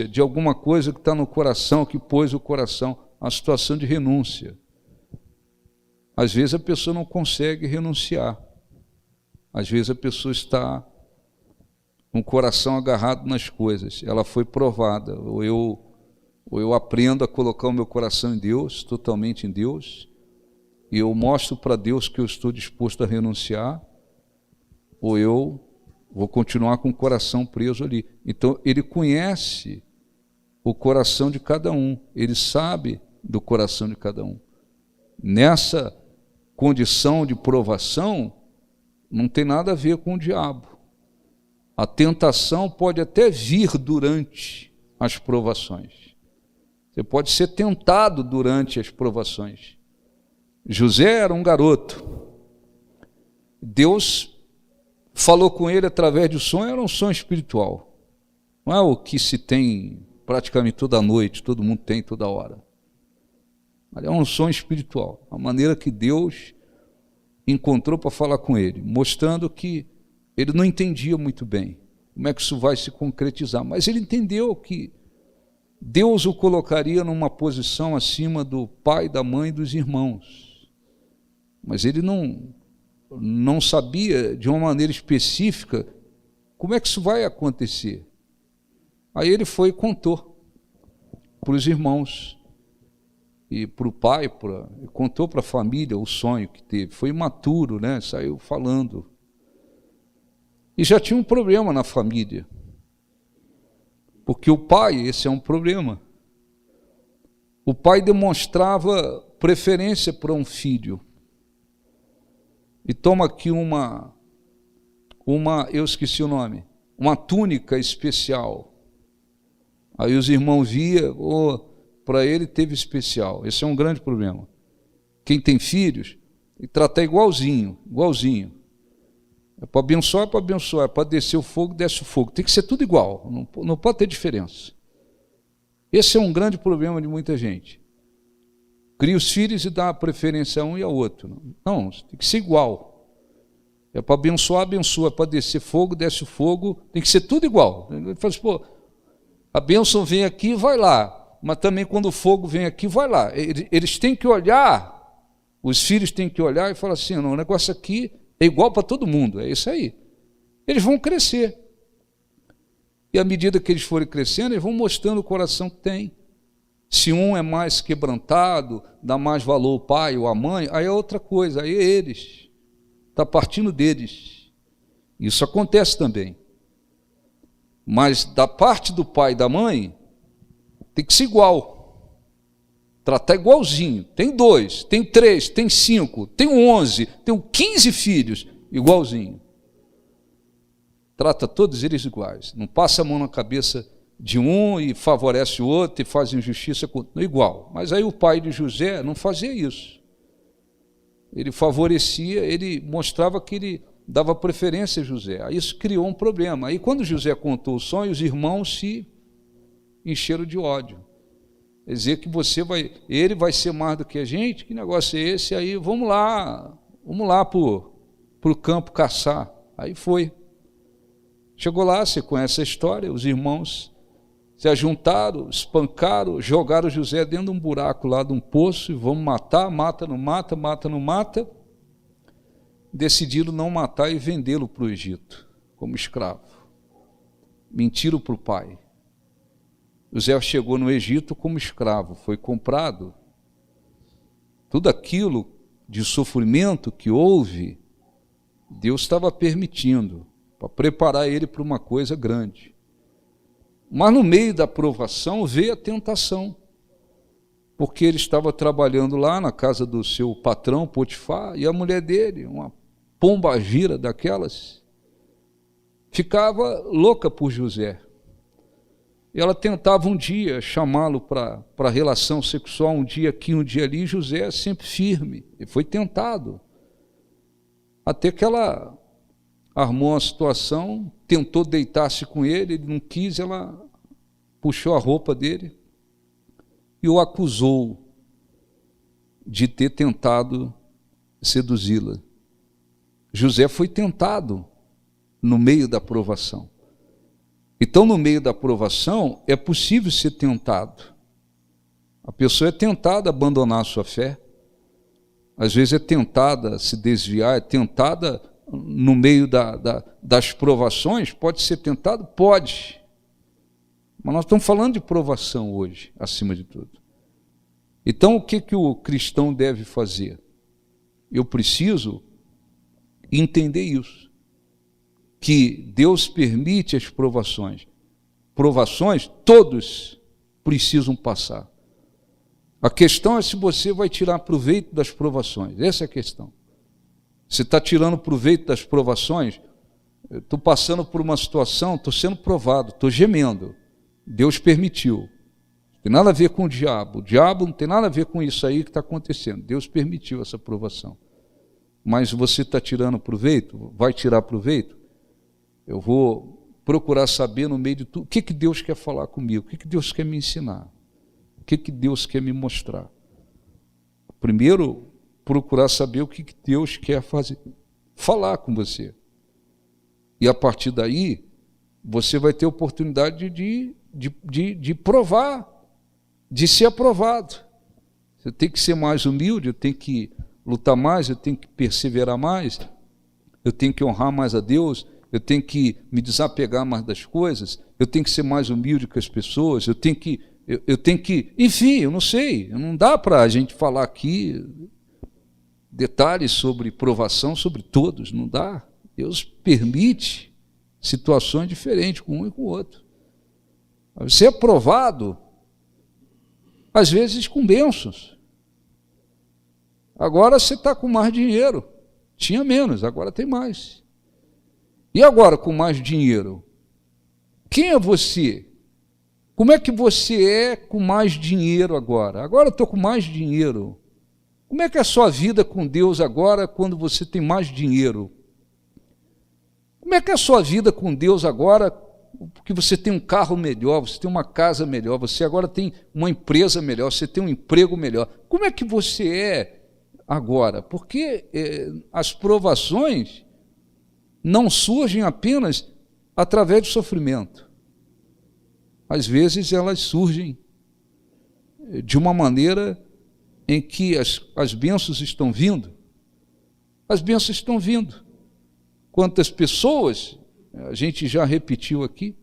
de alguma coisa que está no coração, que pôs o coração, uma situação de renúncia. Às vezes a pessoa não consegue renunciar. Às vezes a pessoa está com o coração agarrado nas coisas. Ela foi provada. Ou eu aprendo a colocar o meu coração em Deus, totalmente em Deus, e eu mostro para Deus que eu estou disposto a renunciar, ou eu vou continuar com o coração preso ali. Então, Ele conhece o coração de cada um. Ele sabe do coração de cada um. Nessa condição de provação, não tem nada a ver com o diabo. A tentação pode até vir durante as provações. Você pode ser tentado durante as provações. José era um garoto. Deus falou com ele através de um sonho, era um sonho espiritual. Não é o que se tem praticamente toda noite, todo mundo tem toda hora. Mas é um sonho espiritual, a maneira que Deus encontrou para falar com ele, mostrando que ele não entendia muito bem como é que isso vai se concretizar, mas ele entendeu que Deus o colocaria numa posição acima do pai, da mãe e dos irmãos. Mas ele não sabia de uma maneira específica como é que isso vai acontecer. Aí ele foi e contou para os irmãos e para o pai, contou para a família o sonho que teve. Foi imaturo, né? Saiu falando. E já tinha um problema na família. Porque o pai, esse é um problema. O pai demonstrava preferência para um filho. E toma aqui eu esqueci o nome, uma túnica especial. Aí os irmãos viam, para ele teve especial. Esse é um grande problema. Quem tem filhos, tem que tratar igualzinho. É para abençoar, é para descer o fogo, desce o fogo. Tem que ser tudo igual, não pode ter diferença. Esse é um grande problema de muita gente. Cria os filhos e dá preferência a um e ao outro. Não, tem que ser igual. É para abençoar, abençoa. É para descer fogo, desce o fogo. Tem que ser tudo igual. Ele fala assim, a bênção vem aqui e vai lá. Mas também quando o fogo vem aqui, vai lá. Eles têm que olhar, os filhos têm que olhar e falar assim, não, o negócio aqui é igual para todo mundo, é isso aí. Eles vão crescer. E à medida que eles forem crescendo, eles vão mostrando o coração que tem. Se um é mais quebrantado, dá mais valor ao pai ou à mãe, aí é outra coisa, aí é eles. Está partindo deles. Isso acontece também. Mas da parte do pai e da mãe, tem que ser igual. Tratar igualzinho. Tem 2, tem 3, tem 5, tem 11, tem 15 filhos, igualzinho. Trata todos eles iguais. Não passa a mão na cabeça de um e favorece o outro e faz injustiça com outro. Igual. Mas aí o pai de José não fazia isso. Ele favorecia, ele mostrava que ele dava preferência a José. Aí isso criou um problema. Aí quando José contou o sonho, os irmãos se encheram de ódio. Quer dizer que ele vai ser mais do que a gente? Que negócio é esse? Aí vamos lá para o campo caçar. Aí foi. Chegou lá, você conhece a história, os irmãos se ajuntaram, espancaram, jogaram José dentro de um buraco lá de um poço e vamos matar, mata, não mata. Decidiram não matar e vendê-lo para o Egito como escravo. Mentiram para o pai. José chegou no Egito como escravo, foi comprado. Tudo aquilo de sofrimento que houve, Deus estava permitindo, para preparar ele para uma coisa grande. Mas no meio da provação veio a tentação, porque ele estava trabalhando lá na casa do seu patrão, Potifar, e a mulher dele, uma pombagira daquelas, ficava louca por José. E ela tentava um dia chamá-lo para relação sexual, um dia aqui, um dia ali, e José sempre firme, e foi tentado. Até que ela armou uma situação, tentou deitar-se com ele, ele não quis, ela puxou a roupa dele e o acusou de ter tentado seduzi-la. José foi tentado no meio da provação. Então, no meio da provação, é possível ser tentado. A pessoa é tentada a abandonar a sua fé, às vezes é tentada a se desviar, é tentada no meio das provações, pode ser tentado? Pode. Mas nós estamos falando de provação hoje, acima de tudo. Então, o que o cristão deve fazer? Eu preciso entender isso, que Deus permite as provações. Provações, todos precisam passar. A questão é se você vai tirar proveito das provações. Essa é a questão. Você está tirando proveito das provações? Estou passando por uma situação, estou sendo provado, estou gemendo. Deus permitiu. Não tem nada a ver com o diabo. O diabo não tem nada a ver com isso aí que está acontecendo. Deus permitiu essa provação. Mas você está tirando proveito? Vai tirar proveito? Eu vou procurar saber no meio de tudo o que Deus quer falar comigo, o que Deus quer me ensinar, o que Deus quer me mostrar. Primeiro, procurar saber o que Deus quer fazer, falar com você. E a partir daí, você vai ter oportunidade de provar, de ser aprovado. Você tem que ser mais humilde, eu tenho que lutar mais, eu tenho que perseverar mais, eu tenho que honrar mais a Deus, eu tenho que me desapegar mais das coisas, eu tenho que ser mais humilde com as pessoas, eu tenho que, enfim, eu não sei, não dá para a gente falar aqui detalhes sobre provação sobre todos, não dá. Deus permite situações diferentes com um e com o outro. Você é provado, às vezes com bênçãos. Agora você está com mais dinheiro, tinha menos, agora tem mais. E agora, com mais dinheiro, quem é você? Como é que você é com mais dinheiro agora? Agora eu estou com mais dinheiro. Como é que é a sua vida com Deus agora, quando você tem mais dinheiro? Como é que é a sua vida com Deus agora, porque você tem um carro melhor, você tem uma casa melhor, você agora tem uma empresa melhor, você tem um emprego melhor? Como é que você é agora? Porque as provações não surgem apenas através do sofrimento. Às vezes elas surgem de uma maneira em que as bênçãos estão vindo. As bênçãos estão vindo. Quantas pessoas, a gente já repetiu aqui,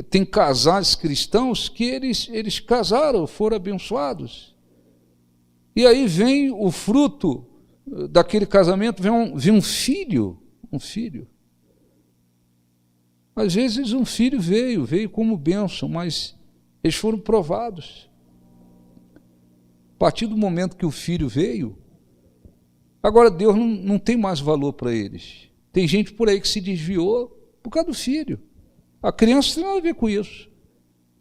tem casais cristãos que eles casaram, foram abençoados. E aí vem o fruto daquele casamento, vem um filho. Às vezes um filho veio como bênção, mas eles foram provados. A partir do momento que o filho veio, agora Deus não tem mais valor para eles. Tem gente por aí que se desviou por causa do filho. A criança tem nada a ver com isso.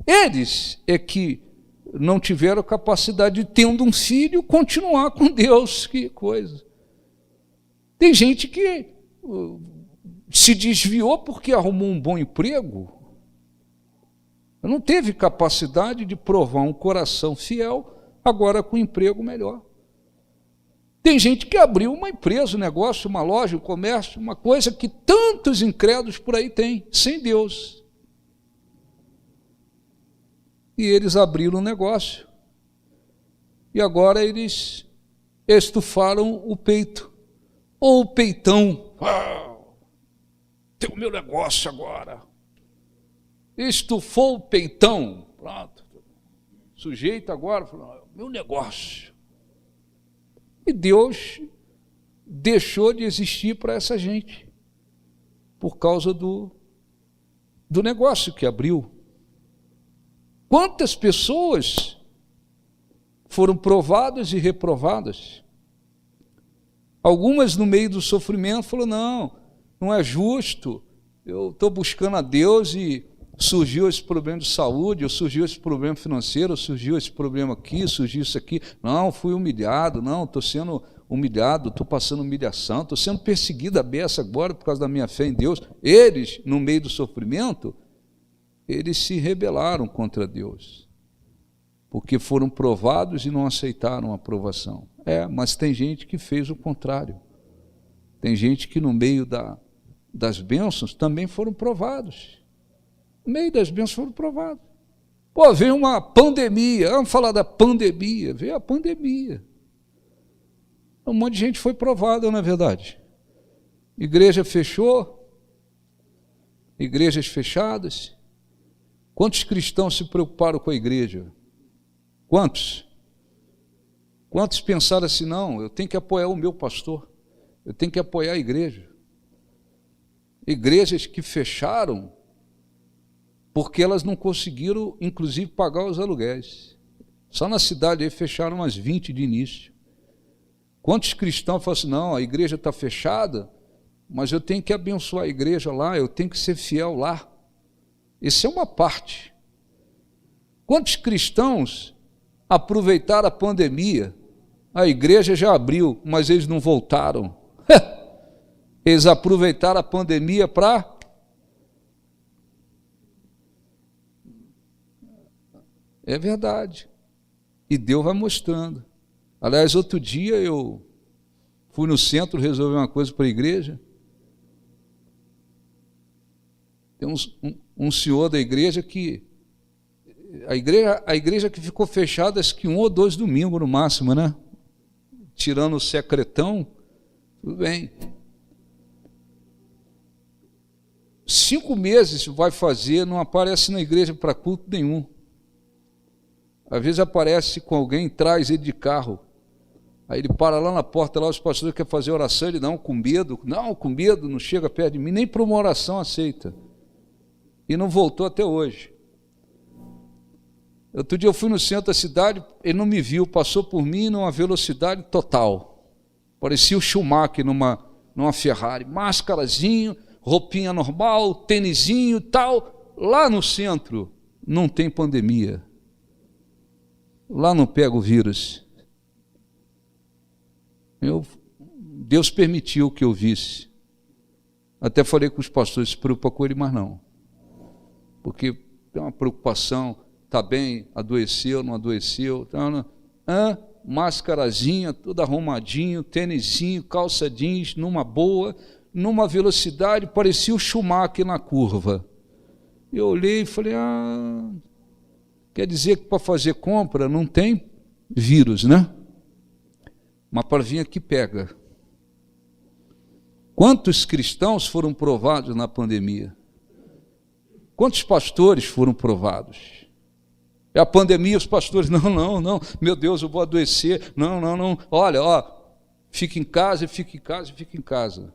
Eles é que não tiveram capacidade de, tendo um filho, continuar com Deus. Que coisa. Tem gente que se desviou porque arrumou um bom emprego, não teve capacidade de provar um coração fiel, agora com um emprego melhor. Tem gente que abriu uma empresa, um negócio, uma loja, um comércio, uma coisa que tantos incrédulos por aí têm, sem Deus. E eles abriram um negócio. E agora eles estufaram o peito, ou o peitão. Tem o meu negócio agora. Estufou o peitão. Pronto. O sujeito agora falou, meu negócio. E Deus deixou de existir para essa gente, por causa do negócio que abriu. Quantas pessoas foram provadas e reprovadas? Algumas no meio do sofrimento falaram, não é justo, eu estou buscando a Deus e surgiu esse problema de saúde, ou surgiu esse problema financeiro, ou surgiu esse problema aqui, surgiu isso aqui. Não, fui humilhado, não, estou sendo humilhado, estou passando humilhação, estou sendo perseguido à beça agora por causa da minha fé em Deus. Eles, no meio do sofrimento, eles se rebelaram contra Deus, porque foram provados e não aceitaram a aprovação. Mas tem gente que fez o contrário. Tem gente que no meio das bênçãos também foram provados. No meio das bênçãos foram provados. Veio uma pandemia, vamos falar da pandemia, veio a pandemia. Um monte de gente foi provada, não é verdade? Igreja fechou, igrejas fechadas. Quantos cristãos se preocuparam com a igreja? Quantos? Quantos pensaram assim, não, eu tenho que apoiar o meu pastor, eu tenho que apoiar a igreja. Igrejas que fecharam porque elas não conseguiram, inclusive, pagar os aluguéis. Só na cidade aí fecharam umas 20 de início. Quantos cristãos falam assim, não, a igreja está fechada, mas eu tenho que abençoar a igreja lá, eu tenho que ser fiel lá. Isso é uma parte. Quantos cristãos aproveitaram a pandemia? A igreja já abriu, mas eles não voltaram. Eles aproveitaram a pandemia para... É verdade. E Deus vai mostrando. Aliás, outro dia eu fui no centro resolver uma coisa para a igreja. Tem um senhor da igreja que... A igreja que ficou fechada, acho que 1 ou 2 domingos no máximo, né? Tirando o secretão, tudo bem. 5 meses vai fazer, não aparece na igreja para culto nenhum. Às vezes aparece com alguém, traz ele de carro. Aí ele para lá na porta, lá os pastores querem fazer oração, ele com medo, não chega perto de mim, nem para uma oração aceita. E não voltou até hoje. Outro dia eu fui no centro da cidade, ele não me viu, passou por mim numa velocidade total. Parecia o Schumacher numa Ferrari, máscarazinho, roupinha normal, tênisinho e tal. Lá no centro não tem pandemia. Lá não pega o vírus. Deus permitiu que eu visse. Até falei com os pastores, se preocupa com ele, mas não. Porque tem uma preocupação, está bem, adoeceu, não adoeceu. Máscarazinha, tudo arrumadinho, tênisinho, calça jeans, numa boa, numa velocidade, parecia o Schumacher na curva. Eu olhei e falei, quer dizer que para fazer compra não tem vírus, né? Mas para vir aqui pega. Quantos cristãos foram provados na pandemia? Quantos pastores foram provados? É a pandemia, os pastores, não, meu Deus, eu vou adoecer, não, olha, fica em casa, fica em casa, fica em casa.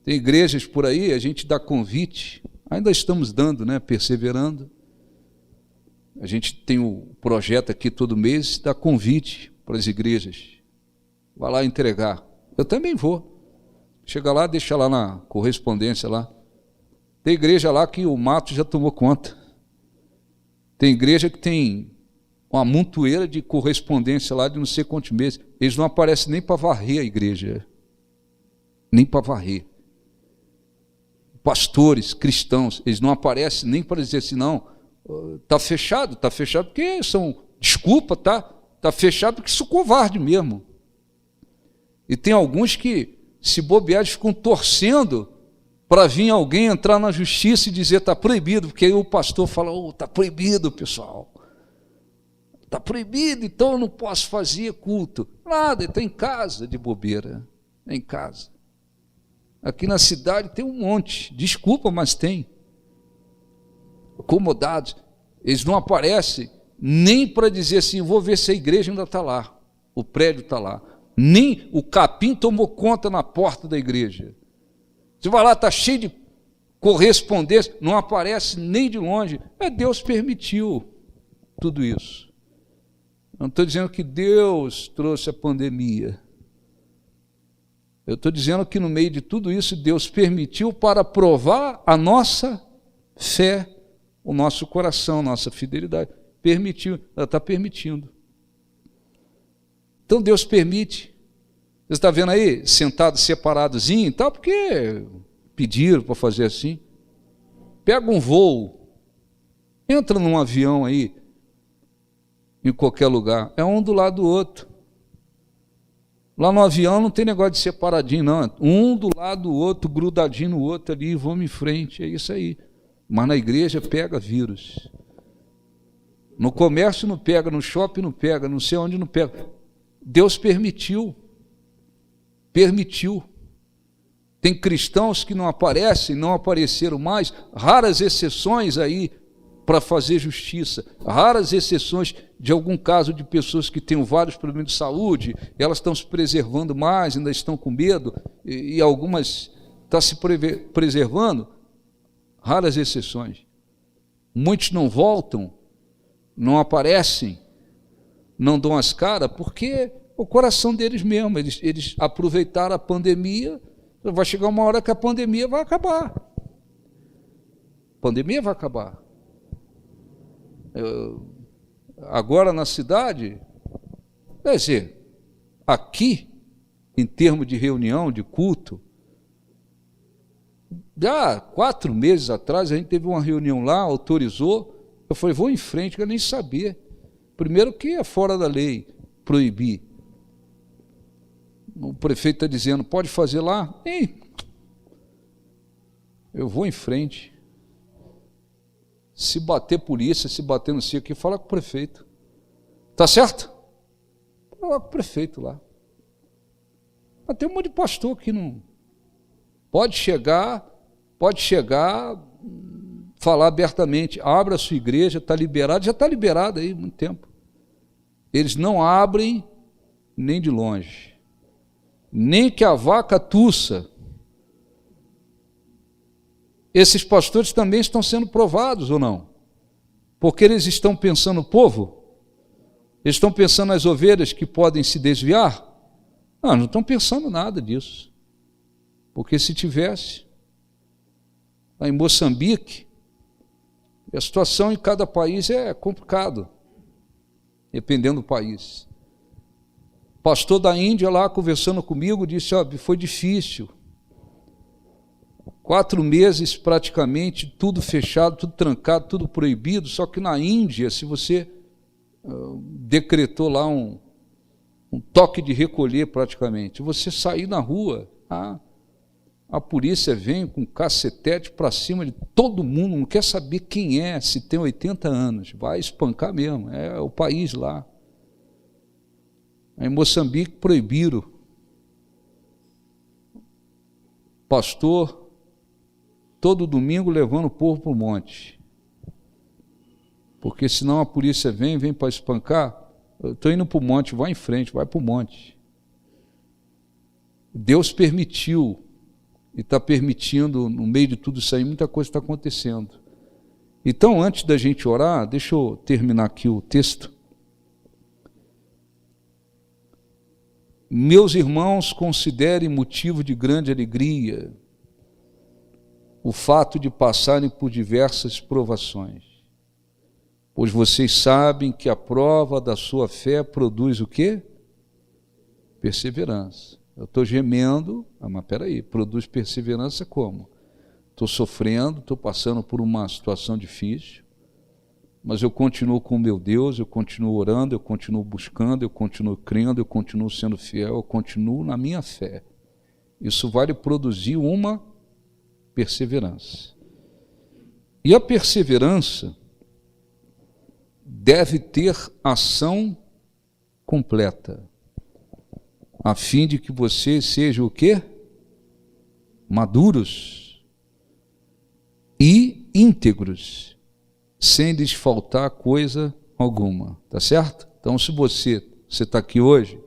Tem igrejas por aí, a gente dá convite, ainda estamos dando, né, perseverando. A gente tem o projeto aqui todo mês, dá convite para as igrejas. Vai lá entregar. Eu também vou. Chega lá, deixa lá na correspondência lá. Tem igreja lá que o mato já tomou conta. Tem igreja que tem uma montoeira de correspondência lá de não sei quantos meses. Eles não aparecem nem para varrer a igreja. Nem para varrer. Pastores, cristãos, eles não aparecem nem para dizer assim, não, está fechado porque são, desculpa, está fechado porque são covarde mesmo. E tem alguns que, se bobear, ficam torcendo para vir alguém entrar na justiça e dizer está proibido, porque aí o pastor fala, está proibido, pessoal. Está proibido, então eu não posso fazer culto. Nada, está em casa de bobeira, é em casa. Aqui na cidade tem um monte, desculpa, mas tem. Acomodados, eles não aparecem nem para dizer assim, vou ver se a igreja ainda está lá. O prédio está lá. Nem o capim tomou conta na porta da igreja. Você vai lá, está cheio de correspondência, não aparece nem de longe. Deus permitiu tudo isso. Não estou dizendo que Deus trouxe a pandemia. Eu estou dizendo que no meio de tudo isso, Deus permitiu para provar a nossa fé, o nosso coração, nossa fidelidade. Permitiu, ela está permitindo. Então Deus permite. Você está vendo aí, sentado separadozinho e tal, porque pediram para fazer assim. Pega um voo, entra num avião aí, em qualquer lugar, é um do lado do outro. Lá no avião não tem negócio de separadinho, não. Um do lado do outro, grudadinho no outro ali, vamos em frente, é isso aí. Mas na igreja pega vírus. No comércio não pega, no shopping não pega, não sei onde não pega. Deus permitiu. Permitiu. Tem cristãos que não aparecem, não apareceram mais, raras exceções aí para fazer justiça, raras exceções de algum caso de pessoas que têm vários problemas de saúde, elas estão se preservando mais, ainda estão com medo, e algumas estão se preservando, raras exceções. Muitos não voltam, não aparecem, não dão as caras, porque o coração deles mesmo, eles aproveitaram a pandemia. Vai chegar uma hora que a pandemia vai acabar. A pandemia vai acabar. Agora na cidade, quer dizer, aqui, em termos de reunião, de culto, já 4 meses atrás, a gente teve uma reunião lá, autorizou, eu falei, vou em frente, que eu nem sabia. Primeiro que é fora da lei, proibir. O prefeito está dizendo, pode fazer lá? Eu vou em frente. Se bater polícia, se bater não sei o que, fala com o prefeito. Tá certo? Fala com o prefeito lá. Mas tem um monte de pastor que não... Pode chegar, falar abertamente, abra a sua igreja, está liberado, já está liberado aí há muito tempo. Eles não abrem nem de longe. Nem que a vaca tussa. Esses pastores também estão sendo provados ou não? Porque eles estão pensando no povo? Eles estão pensando nas ovelhas que podem se desviar? Não estão pensando nada disso. Porque se tivesse, lá em Moçambique, a situação em cada país é complicada, dependendo do país. O pastor da Índia lá conversando comigo disse, foi difícil. 4 meses praticamente, tudo fechado, tudo trancado, tudo proibido, só que na Índia, se você decretou lá um toque de recolher praticamente, você sair na rua, a polícia vem com cacetete para cima de todo mundo, não quer saber quem é, se tem 80 anos, vai espancar mesmo, é o país lá. Em Moçambique proibiram. Pastor, todo domingo levando o povo para o monte. Porque senão a polícia vem para espancar. Eu estou indo para o monte, vai em frente, vai para o monte. Deus permitiu, e está permitindo, no meio de tudo isso aí, muita coisa está acontecendo. Então, antes da gente orar, deixa eu terminar aqui o texto. Meus irmãos, considerem motivo de grande alegria o fato de passarem por diversas provações, pois vocês sabem que a prova da sua fé produz o quê? Perseverança. Eu estou gemendo, mas peraí, produz perseverança como? Estou sofrendo, estou passando por uma situação difícil, mas eu continuo com o meu Deus, eu continuo orando, eu continuo buscando, eu continuo crendo, eu continuo sendo fiel, eu continuo na minha fé. Isso vai produzir uma perseverança. E a perseverança deve ter ação completa, a fim de que vocês sejam o quê? Maduros e íntegros, sem lhes faltar coisa alguma, tá certo? Então, se você você está aqui hoje,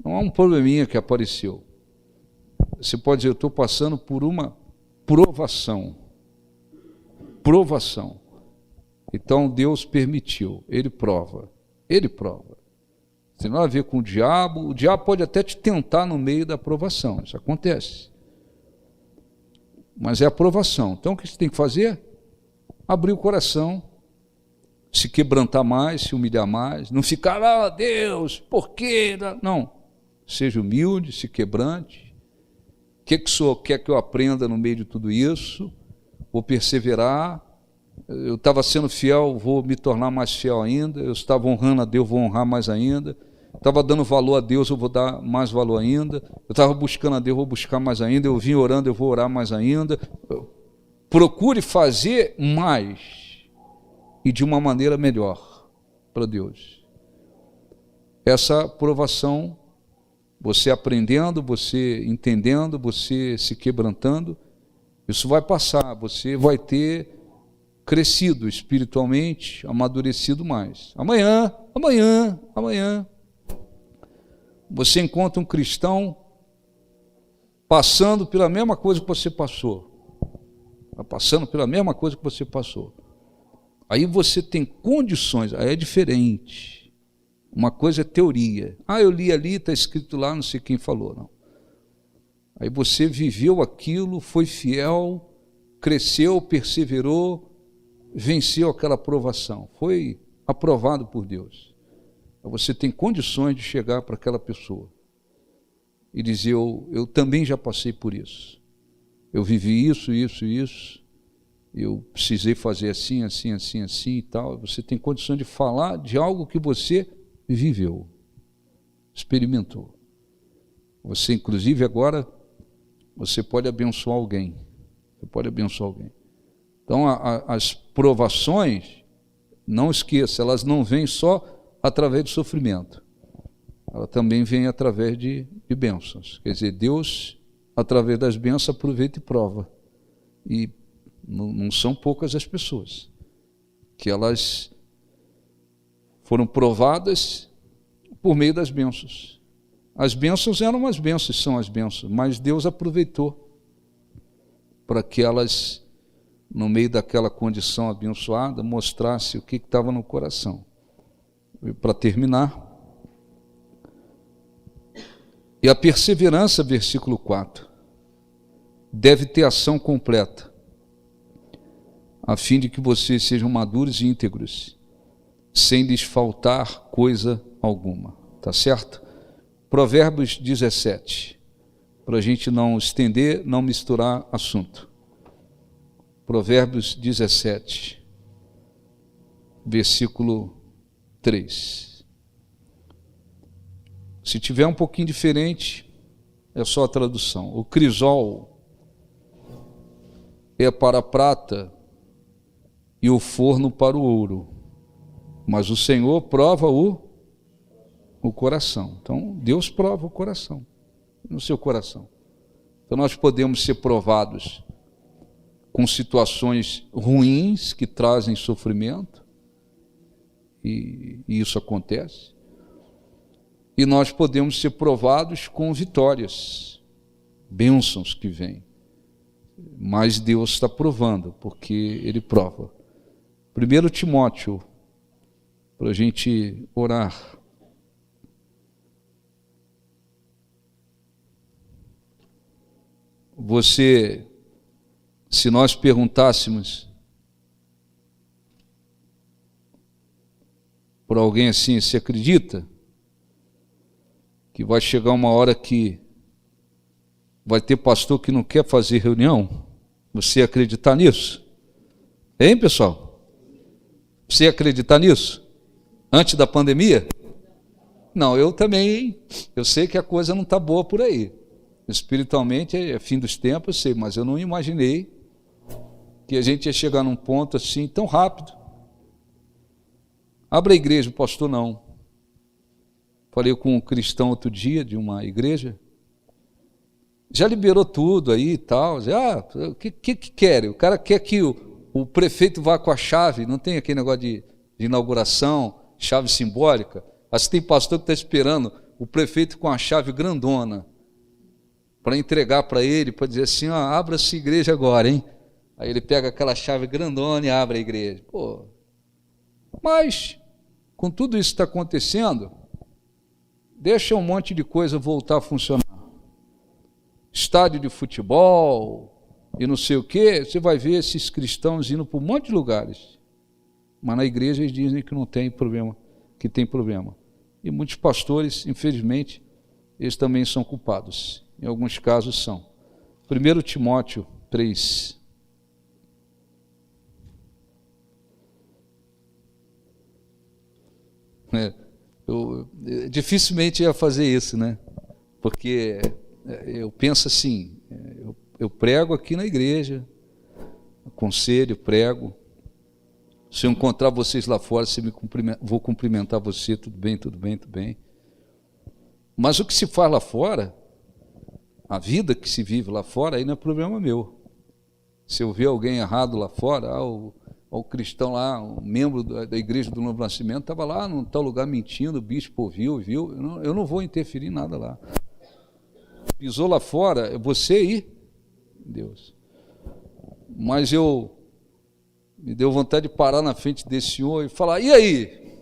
não há um probleminha que apareceu. Você pode dizer, eu estou passando por uma provação. Provação. Então Deus permitiu, Ele prova. Ele prova. Tem nada a ver com o diabo pode até te tentar no meio da provação, isso acontece. Mas é a provação. Então o que você tem que fazer? Abrir o coração, se quebrantar mais, se humilhar mais, não ficar, Deus, por quê? Não, seja humilde, se quebrante. O que o Senhor quer que eu aprenda no meio de tudo isso? Vou perseverar. Eu estava sendo fiel, vou me tornar mais fiel ainda. Eu estava honrando a Deus, vou honrar mais ainda. Estava dando valor a Deus, eu vou dar mais valor ainda. Eu estava buscando a Deus, eu vou buscar mais ainda. Eu vim orando, eu vou orar mais ainda. Procure fazer mais e de uma maneira melhor para Deus. Essa provação, você aprendendo, você entendendo, você se quebrantando, isso vai passar, você vai ter crescido espiritualmente, amadurecido mais. Amanhã, você encontra um cristão passando pela mesma coisa que você passou. Está passando pela mesma coisa que você passou. Aí você tem condições, aí é diferente. Uma coisa é teoria. Eu li ali, está escrito lá, não sei quem falou, não. Aí você viveu aquilo, foi fiel, cresceu, perseverou, venceu aquela provação, foi aprovado por Deus. Você tem condições de chegar para aquela pessoa e dizer, eu também já passei por isso. Eu vivi isso, eu precisei fazer assim e tal. Você tem condições de falar de algo que você viveu, experimentou. Você, inclusive, agora, você pode abençoar alguém. Então, as provações, não esqueça, elas não vêm só através do sofrimento. Ela também vem através de bênçãos. Quer dizer, Deus, através das bênçãos, aproveita e prova. E não são poucas as pessoas que elas foram provadas por meio das bênçãos. As bênçãos eram as bênçãos, são as bênçãos, mas Deus aproveitou para que elas, no meio daquela condição abençoada, mostrasse o que estava no coração. E para terminar, e a perseverança, versículo 4, deve ter ação completa, a fim de que vocês sejam maduros e íntegros, sem lhes faltar coisa alguma. Tá certo? Provérbios 17, para a gente não estender, não misturar assunto. Provérbios 17, versículo 3. Se tiver um pouquinho diferente, é só a tradução. O crisol é para a prata e o forno para o ouro, mas o Senhor prova o coração. Então, Deus prova o coração, no seu coração. Então, nós podemos ser provados com situações ruins que trazem sofrimento, e isso acontece. E nós podemos ser provados com vitórias, bênçãos que vêm. Mas Deus está provando, porque Ele prova. 1 Timóteo, para a gente orar. Você, se nós perguntássemos por alguém assim, você acredita que vai chegar uma hora que vai ter pastor que não quer fazer reunião? Você acreditar nisso? Hein, pessoal? Você acreditar nisso? Antes da pandemia? Não, eu também, eu sei que a coisa não está boa por aí. Espiritualmente é fim dos tempos, eu sei, mas eu não imaginei que a gente ia chegar num ponto assim tão rápido. Abra a igreja, o pastor não. Falei com um cristão outro dia de uma igreja, já liberou tudo aí e tal. O que querem? O cara quer que o prefeito vá com a chave, não tem aquele negócio de inauguração, chave simbólica. Assim tem pastor que está esperando o prefeito com a chave grandona para entregar para ele, para dizer assim, ó, abra essa igreja agora, hein? Aí ele pega aquela chave grandona e abre a igreja. Pô, mas, com tudo isso que está acontecendo, deixa um monte de coisa voltar a funcionar. Estádio de futebol e não sei o quê, você vai ver esses cristãos indo para um monte de lugares. Mas na igreja eles dizem que não tem problema, que tem problema. E muitos pastores, infelizmente, eles também são culpados. Em alguns casos são. 1 Timóteo 3. Eu dificilmente ia fazer isso, né? Porque eu penso assim, eu prego aqui na igreja, aconselho, prego. Se eu encontrar vocês lá fora, vou cumprimentar você, tudo bem, tudo bem, tudo bem. Mas o que se faz lá fora, a vida que se vive lá fora, aí não é problema meu. Se eu ver alguém errado lá fora, o cristão lá, um membro da igreja do Novo Nascimento, estava lá num tal lugar mentindo, o bispo viu, eu não vou interferir em nada lá. Pisou lá fora, é você aí, Deus. Mas me deu vontade de parar na frente desse senhor e falar, e aí?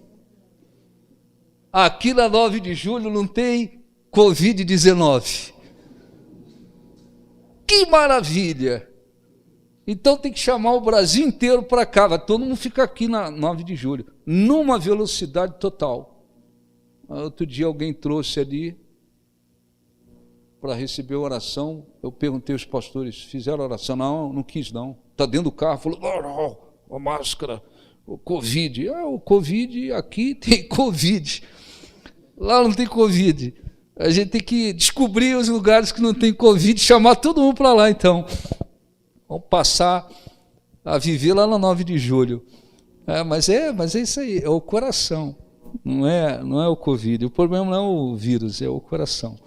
Aqui na 9 de julho não tem Covid-19. Que maravilha! Então tem que chamar o Brasil inteiro para cá, vai todo mundo ficar aqui na 9 de julho, numa velocidade total. Outro dia alguém trouxe ali para receber a oração, eu perguntei aos pastores, fizeram a oração? Não quis não. Está dentro do carro, falou, não, a máscara, o Covid. O Covid, aqui tem Covid. Lá não tem Covid. A gente tem que descobrir os lugares que não tem Covid, chamar todo mundo para lá então. Vamos passar a viver lá na 9 de julho. Mas é isso aí, é o coração, não é o Covid. O problema não é o vírus, é o coração.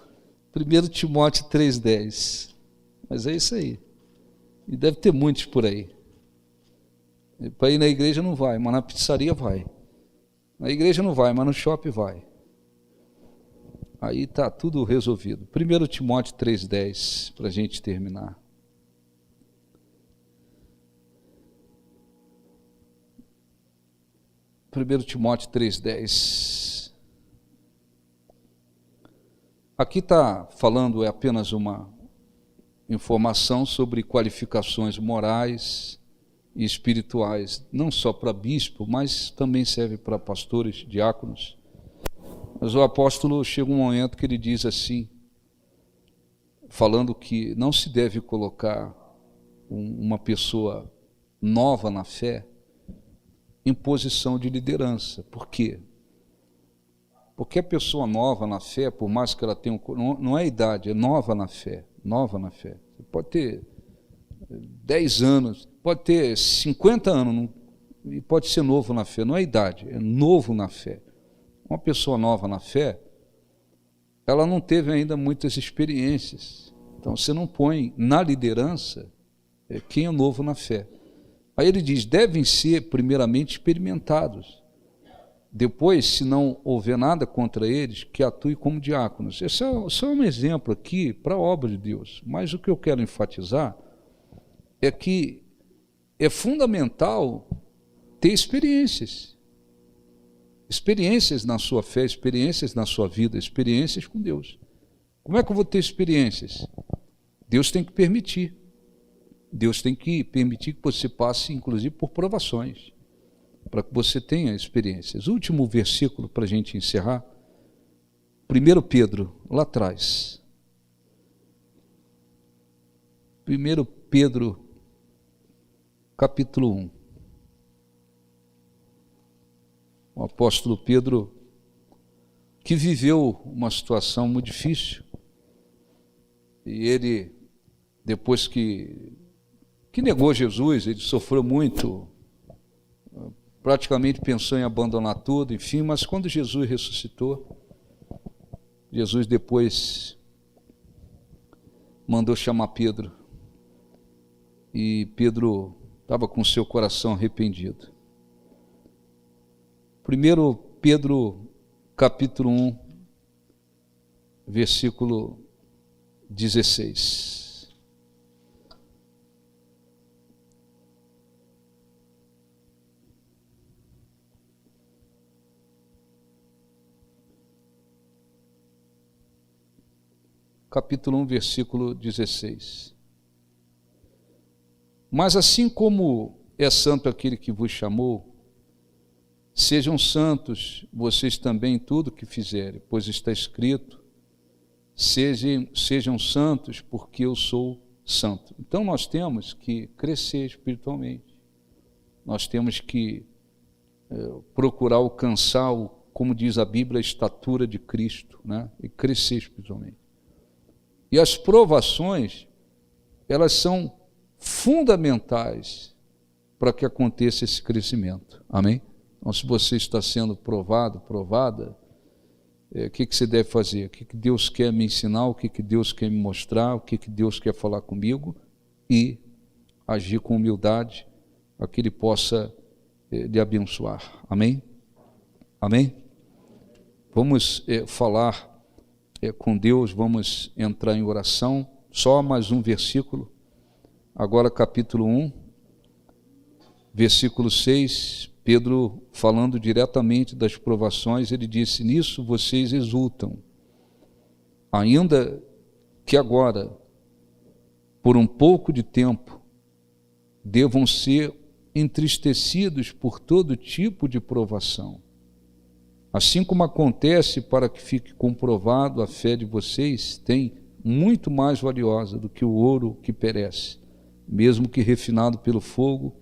1 Timóteo 3,10. Mas é isso aí. E deve ter muitos por aí. Para ir na igreja não vai, mas na pizzaria vai. Na igreja não vai, mas no shopping vai. Aí está tudo resolvido. 1 Timóteo 3,10, para a gente terminar. Timóteo 3,10. Aqui está falando, é apenas uma informação sobre qualificações morais e espirituais, não só para bispo, mas também serve para pastores, diáconos. Mas o apóstolo chega um momento que ele diz assim, falando que não se deve colocar uma pessoa nova na fé em posição de liderança. Por quê? Porque a pessoa nova na fé, por mais que ela tenha não é a idade, é nova na fé, nova na fé. Você pode ter 10 anos, pode ter 50 anos, e pode ser novo na fé, não é a idade, é novo na fé. Uma pessoa nova na fé, ela não teve ainda muitas experiências. Então você não põe na liderança quem é novo na fé. Aí ele diz, devem ser primeiramente experimentados. Depois, se não houver nada contra eles, que atue como diáconos. Esse é só um exemplo aqui para a obra de Deus. Mas o que eu quero enfatizar é que é fundamental ter experiências. Experiências na sua fé, experiências na sua vida, experiências com Deus. Como é que eu vou ter experiências? Deus tem que permitir. Deus tem que permitir que você passe, inclusive, por provações, para que você tenha experiências. O último versículo, para a gente encerrar, 1 Pedro, lá atrás. 1 Pedro, capítulo 1. O apóstolo Pedro, que viveu uma situação muito difícil, e ele, depois que negou Jesus, ele sofreu muito, praticamente pensou em abandonar tudo, enfim, mas quando Jesus ressuscitou, Jesus depois mandou chamar Pedro, e Pedro estava com seu coração arrependido. Primeiro Pedro capítulo 1, versículo 16. Capítulo 1, versículo 16. Mas assim como é santo aquele que vos chamou, sejam santos vocês também em tudo que fizerem, pois está escrito, sejam santos porque eu sou santo. Então nós temos que crescer espiritualmente, nós temos que procurar alcançar, como diz a Bíblia, a estatura de Cristo, né? E crescer espiritualmente. E as provações, elas são fundamentais para que aconteça esse crescimento. Amém? Então, se você está sendo provado, provada, o que você deve fazer? O que Deus quer me ensinar? O que Deus quer me mostrar? O que Deus quer falar comigo? E agir com humildade para que Ele possa lhe abençoar. Amém? Amém? Vamos falar com Deus, vamos entrar em oração. Só mais um versículo. Agora capítulo 1, versículo 6, Pedro falando diretamente das provações, ele disse, nisso vocês exultam, ainda que agora, por um pouco de tempo, devam ser entristecidos por todo tipo de provação. Assim como acontece para que fique comprovado a fé de vocês, tem muito mais valiosa do que o ouro que perece, mesmo que refinado pelo fogo,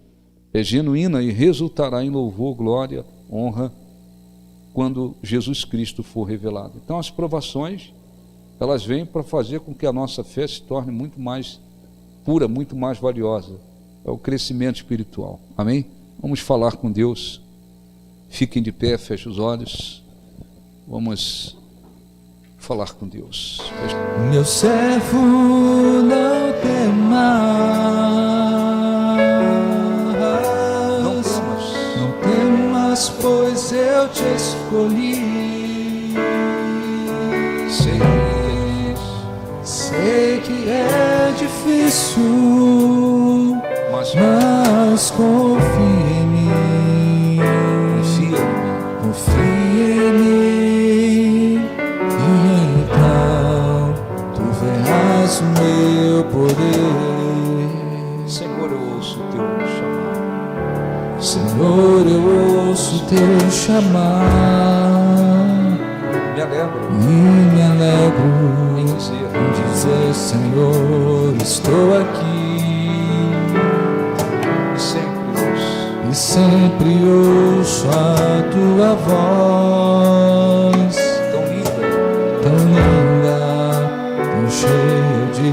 é genuína e resultará em louvor, glória, honra, quando Jesus Cristo for revelado. Então as provações, elas vêm para fazer com que a nossa fé se torne muito mais pura, muito mais valiosa. É o crescimento espiritual. Amém? Vamos falar com Deus. Fiquem de pé, fechem os olhos. Vamos falar com Deus. Meu servo, não temas. Não temas, pois eu te escolhi. Sei que é difícil, mas confia em mim. Confia em mim, e então tu verás o meu poder. Senhor, eu ouço o teu chamar. Senhor, eu ouço o teu chamar. Me alegro e me alegro em dizer, Senhor, estou aqui. E sempre ouço a tua voz, tão linda, tão cheia de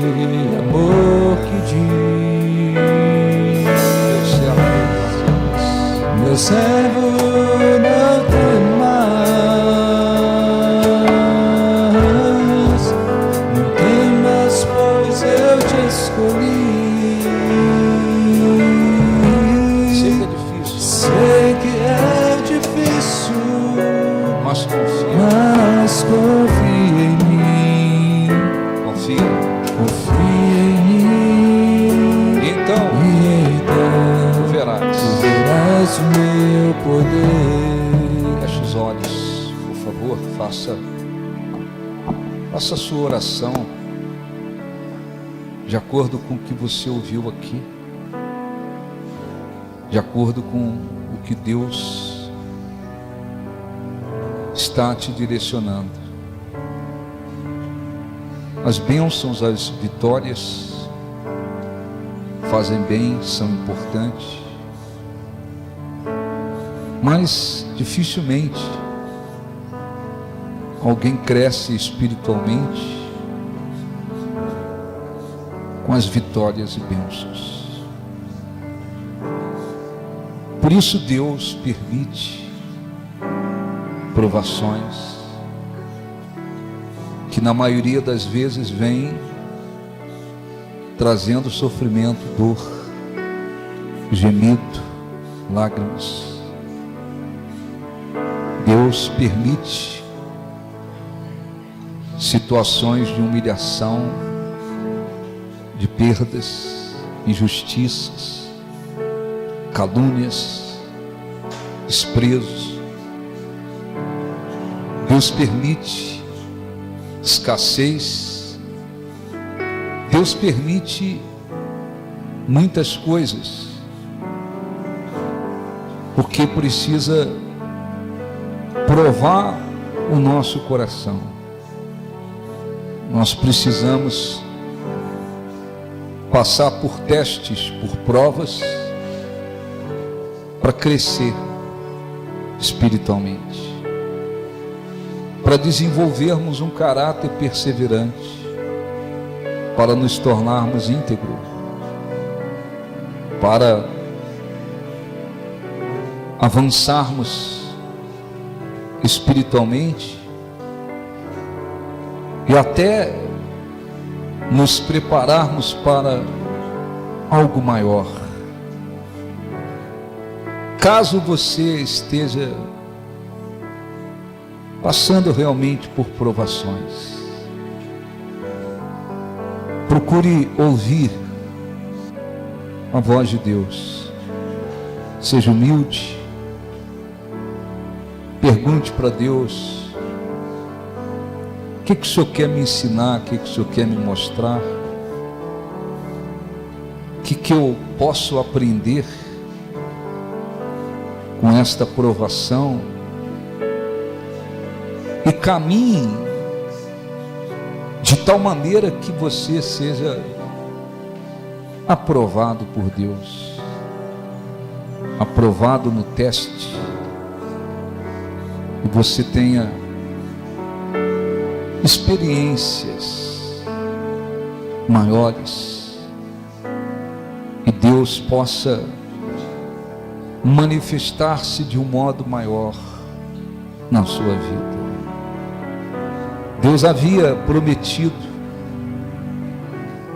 amor que diz, meu servo, não temas, não temas, pois eu te escolhi. Sei que é difícil, mas confia em mim. Confia em mim. Então tu verás o meu poder. Feche os olhos, por favor, faça a sua oração de acordo com o que você ouviu aqui, de acordo com o que Deus está te direcionando. As bênçãos, as vitórias fazem bem, são importantes, mas dificilmente alguém cresce espiritualmente com as vitórias e bênçãos. Por isso Deus permite provações que na maioria das vezes vêm trazendo sofrimento, dor, gemido, lágrimas. Deus permite situações de humilhação, de perdas, injustiças, calúnias, desprezos. Deus permite escassez, Deus permite muitas coisas, porque precisa provar o nosso coração. Nós precisamos passar por testes, por provas, para crescer espiritualmente, para desenvolvermos um caráter perseverante, para nos tornarmos íntegros, para avançarmos espiritualmente e até nos prepararmos para algo maior. Caso você esteja passando realmente por provações, procure ouvir a voz de Deus. Seja humilde. Pergunte para Deus: o que o Senhor quer me ensinar? O que o Senhor quer me mostrar? O que eu posso aprender com esta provação? E caminhe de tal maneira que você seja aprovado por Deus, aprovado no teste, e você tenha experiências maiores, e Deus possa manifestar-se de um modo maior na sua vida. Deus havia prometido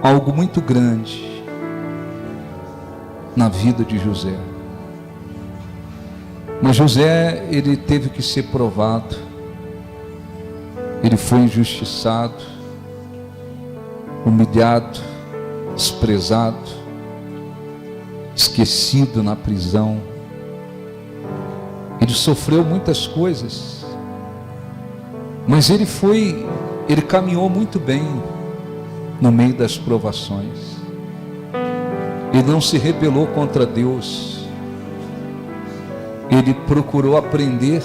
algo muito grande na vida de José, mas José, ele teve que ser provado, ele foi injustiçado, humilhado, desprezado, esquecido na prisão. Ele sofreu muitas coisas, mas ele caminhou muito bem no meio das provações. Ele não se rebelou contra Deus. Ele procurou aprender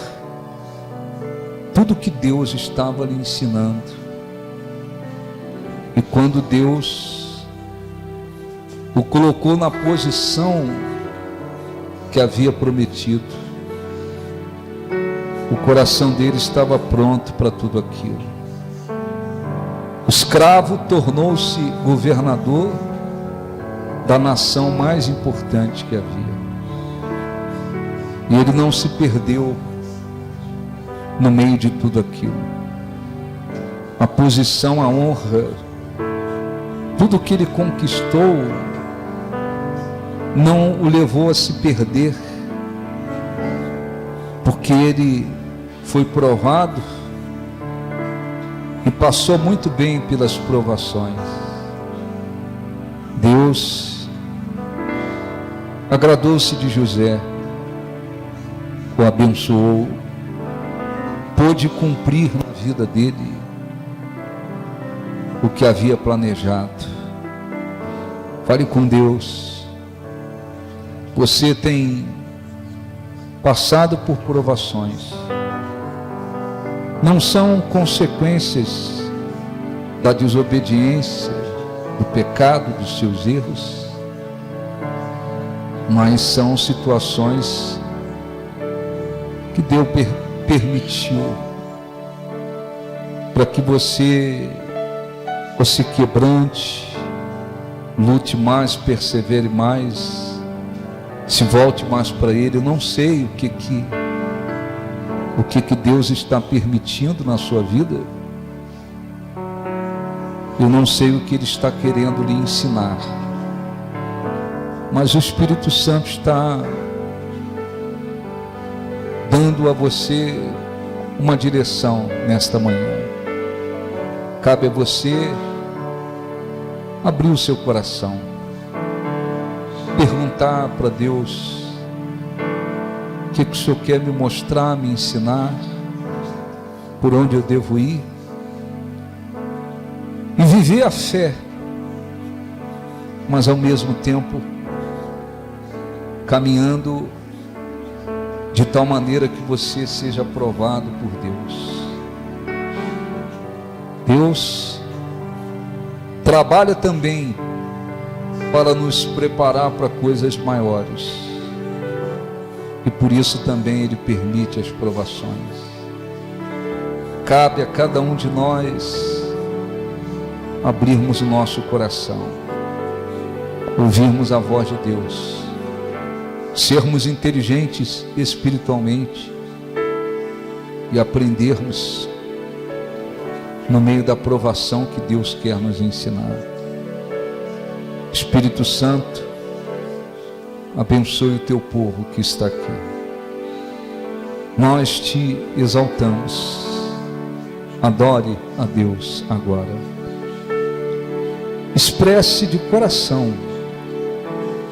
tudo que Deus estava lhe ensinando. E quando Deus o colocou na posição que havia prometido, o coração dele estava pronto para tudo aquilo. O escravo tornou-se governador da nação mais importante que havia. E ele não se perdeu no meio de tudo aquilo. A posição, a honra, tudo que ele conquistou não o levou a se perder, porque ele foi provado e passou muito bem pelas provações. Deus agradou-se de José, o abençoou, pôde cumprir na vida dele o que havia planejado. Fale com Deus. Você tem passado por provações. Não são consequências da desobediência, do pecado, dos seus erros, mas são situações que Deus permitiu para que você se quebrante, lute mais, persevere mais, se volte mais para Ele. Eu não sei o que Deus está permitindo na sua vida. Eu não sei o que Ele está querendo lhe ensinar, mas o Espírito Santo está dando a você uma direção nesta manhã. Cabe a você abrir o seu coração, perguntar para Deus o que o Senhor quer me mostrar, me ensinar, por onde eu devo ir, e viver a fé, mas ao mesmo tempo caminhando de tal maneira que você seja aprovado por Deus. Deus trabalha também para nos preparar para coisas maiores, e por isso também Ele permite as provações. Cabe a cada um de nós abrirmos o nosso coração, ouvirmos a voz de Deus, sermos inteligentes espiritualmente e aprendermos no meio da provação que Deus quer nos ensinar. Espírito Santo, abençoe o teu povo que está aqui. Nós te exaltamos. Adore a Deus agora. Expresse de coração.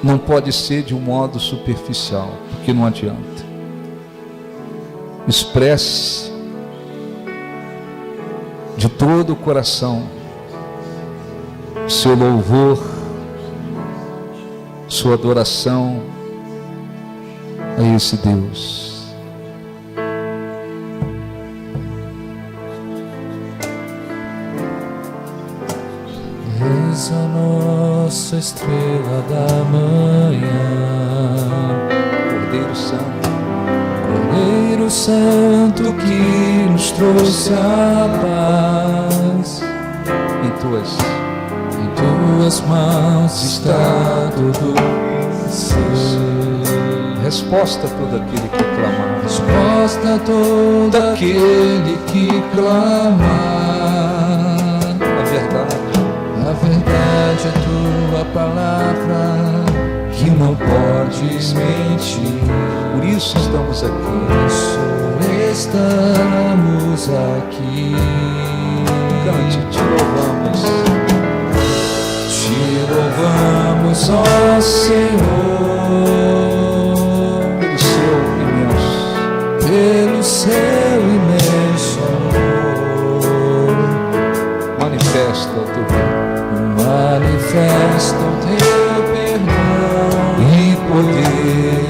Não pode ser de um modo superficial, porque não adianta. Expresse de todo o coração seu louvor, sua adoração a esse Deus. És a nossa estrela da manhã, Cordeiro Santo, Cordeiro Santo que nos trouxe a paz. em tuas mãos está tudo ser. resposta a todo aquele que clamar. Resposta a todo aquele que clamar. A verdade é tua palavra, que não podes mentir. Por isso estamos aqui. Por isso estamos aqui. Cante, te louvamos. Te louvamos, ó Senhor, pelo seu imenso amor. Manifesta o teu bem. Manifesta o teu perdão e poder.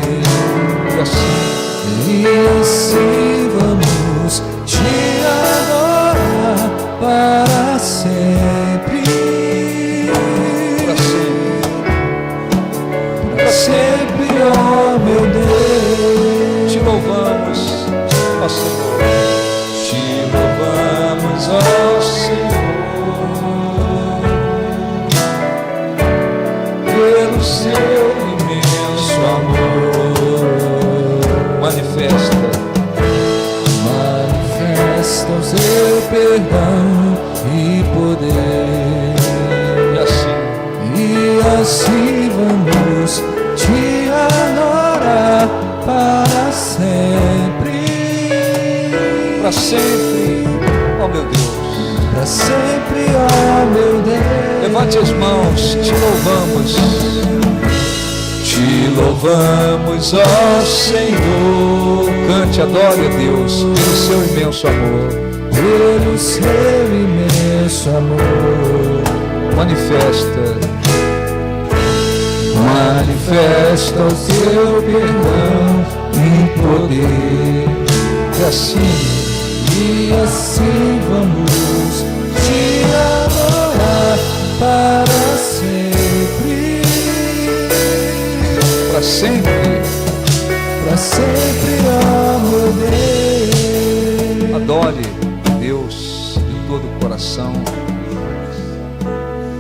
E assim vamos te adorar para sempre. Para sempre, ó meu Deus. Te louvamos, ó Senhor. Te louvamos, ó Senhor, pelo seu imenso amor. Manifesta Manifesta o seu perdão e poder. E assim vamos te adorar para sempre. para sempre, ó meu Deus. Para sempre, ó meu Deus. Levante as mãos, te louvamos. Te louvamos, ó Senhor. Cante, adore a Deus pelo seu imenso amor. Pelo seu imenso amor. Manifesta Manifesta o seu perdão e poder. E assim vamos te adorar para sempre. para sempre. Para sempre, ó meu Deus. Adore a Deus de todo o coração.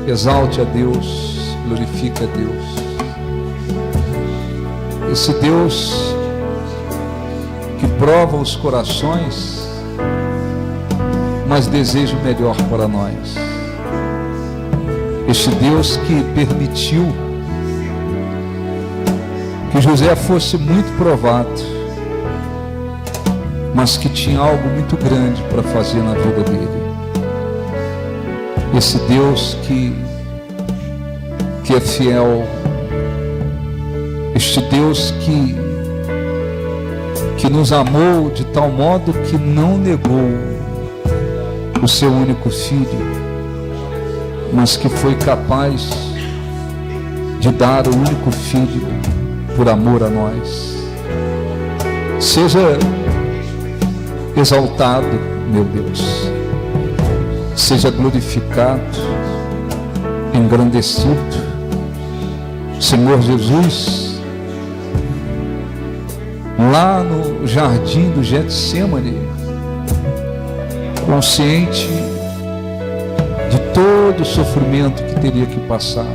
Exalte a Deus, glorifique a Deus. Esse Deus que prova os corações, mas deseja o melhor para nós. Este Deus que permitiu que José fosse muito provado, mas que tinha algo muito grande para fazer na vida dele. esse Deus que é fiel, este Deus que nos amou de tal modo que não negou o seu único filho, mas que foi capaz de dar o único filho por amor a nós. Seja exaltado, meu Deus, seja glorificado, engrandecido, Senhor Jesus. Lá no jardim do Getsemane, consciente de todo o sofrimento que teria que passar,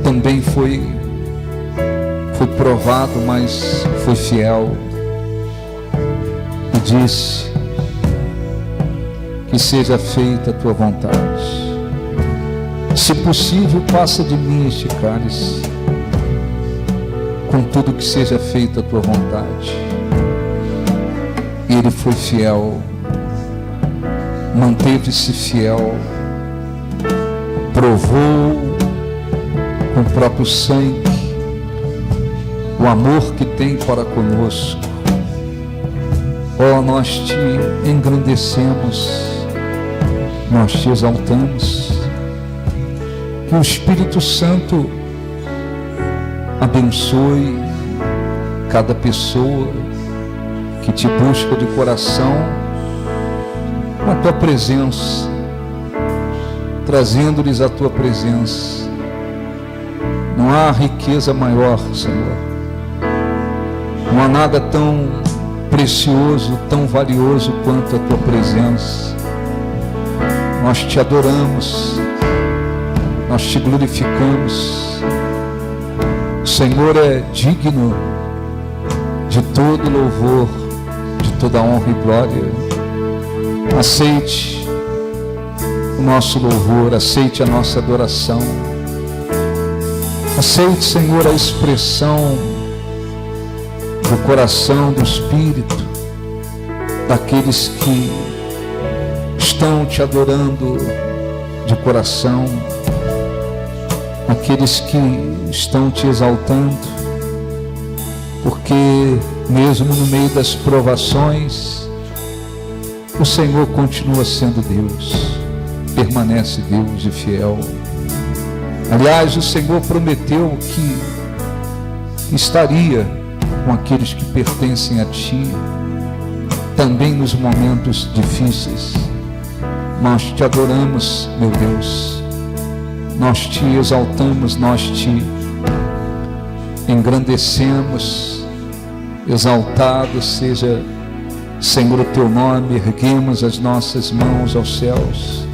também foi provado, mas foi fiel e disse: que seja feita a tua vontade, se possível passa de mim este cálice, contudo que seja feita a tua vontade. E ele foi fiel, manteve-se fiel, provou com o próprio sangue o amor que tem para conosco. Oh, nós te engrandecemos, nós te exaltamos. Que o Espírito Santo abençoe cada pessoa que te busca de coração na tua presença, trazendo-lhes a tua presença. Não há riqueza maior, Senhor. Não há nada tão precioso, tão valioso quanto a tua presença. Nós te adoramos, nós te glorificamos. O Senhor é digno de todo louvor, de toda honra e glória. Aceite o nosso louvor, aceite a nossa adoração. Aceite, Senhor, a expressão do coração, do Espírito, daqueles que estão te adorando de coração, aqueles que estão te exaltando, porque mesmo no meio das provações, o Senhor continua sendo Deus, permanece Deus e fiel. Aliás, o Senhor prometeu que estaria com aqueles que pertencem a Ti, também nos momentos difíceis. Nós te adoramos, meu Deus, nós te exaltamos, nós te engrandecemos. Exaltado seja, Senhor, o teu nome. Erguemos as nossas mãos aos céus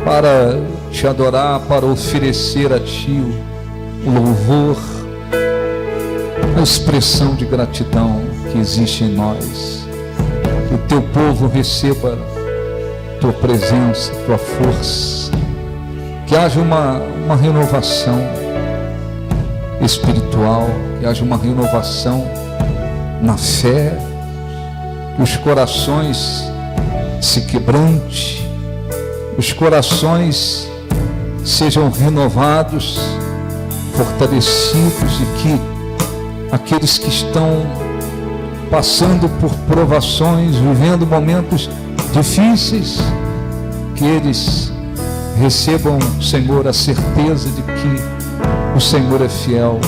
para te adorar, para oferecer a Ti o louvor, a expressão de gratidão que existe em nós. Que o teu povo receba tua presença, tua força, que haja uma renovação espiritual, que haja uma renovação na fé, que os corações se quebrantem, os corações sejam renovados, fortalecidos, e que aqueles que estão passando por provações, vivendo momentos difíceis, que eles recebam, Senhor, a certeza de que o Senhor é fiel,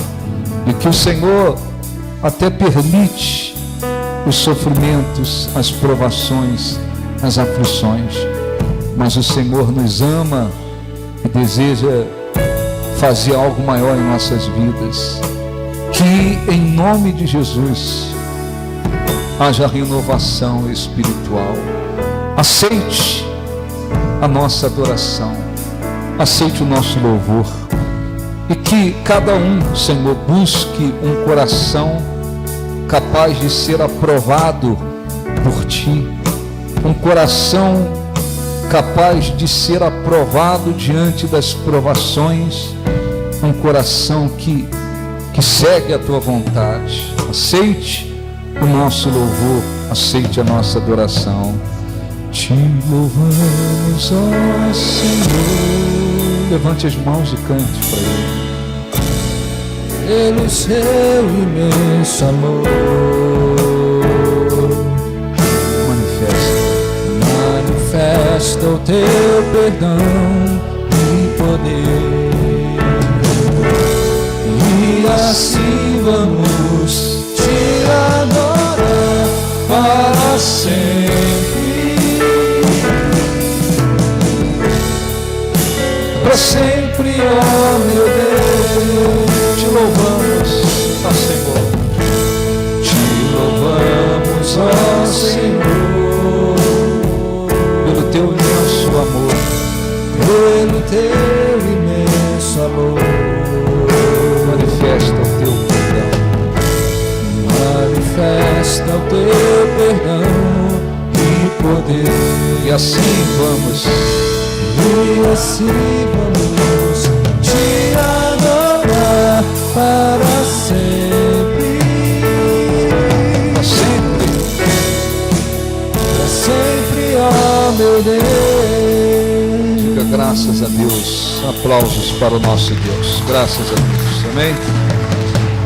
e que o Senhor até permite os sofrimentos, as provações, as aflições, mas o Senhor nos ama e deseja fazer algo maior em nossas vidas. Que em nome de Jesus haja renovação espiritual. Aceite a nossa adoração, aceite o nosso louvor, e que cada um, Senhor, busque um coração capaz de ser aprovado por Ti, um coração capaz de ser aprovado diante das provações, um coração que segue a Tua vontade. Aceite o nosso louvor, aceite a nossa adoração. Te louvamos, ó Senhor. Levante as mãos e cante para Ele. Pelo seu imenso amor, manifesta o teu perdão e poder, e assim vamos te adorar para sempre. Para sempre, ó meu Deus, Te louvamos, ó Senhor. te louvamos, ó Senhor, Pelo teu imenso amor. pelo teu imenso amor. Manifesta o teu perdão. Manifesta o teu perdão e poder, E assim vamos. e assim vamos te adorar para sempre. Para sempre. Para sempre, ó meu Deus. Diga graças a Deus. Aplausos para o nosso Deus. Graças a Deus. Amém?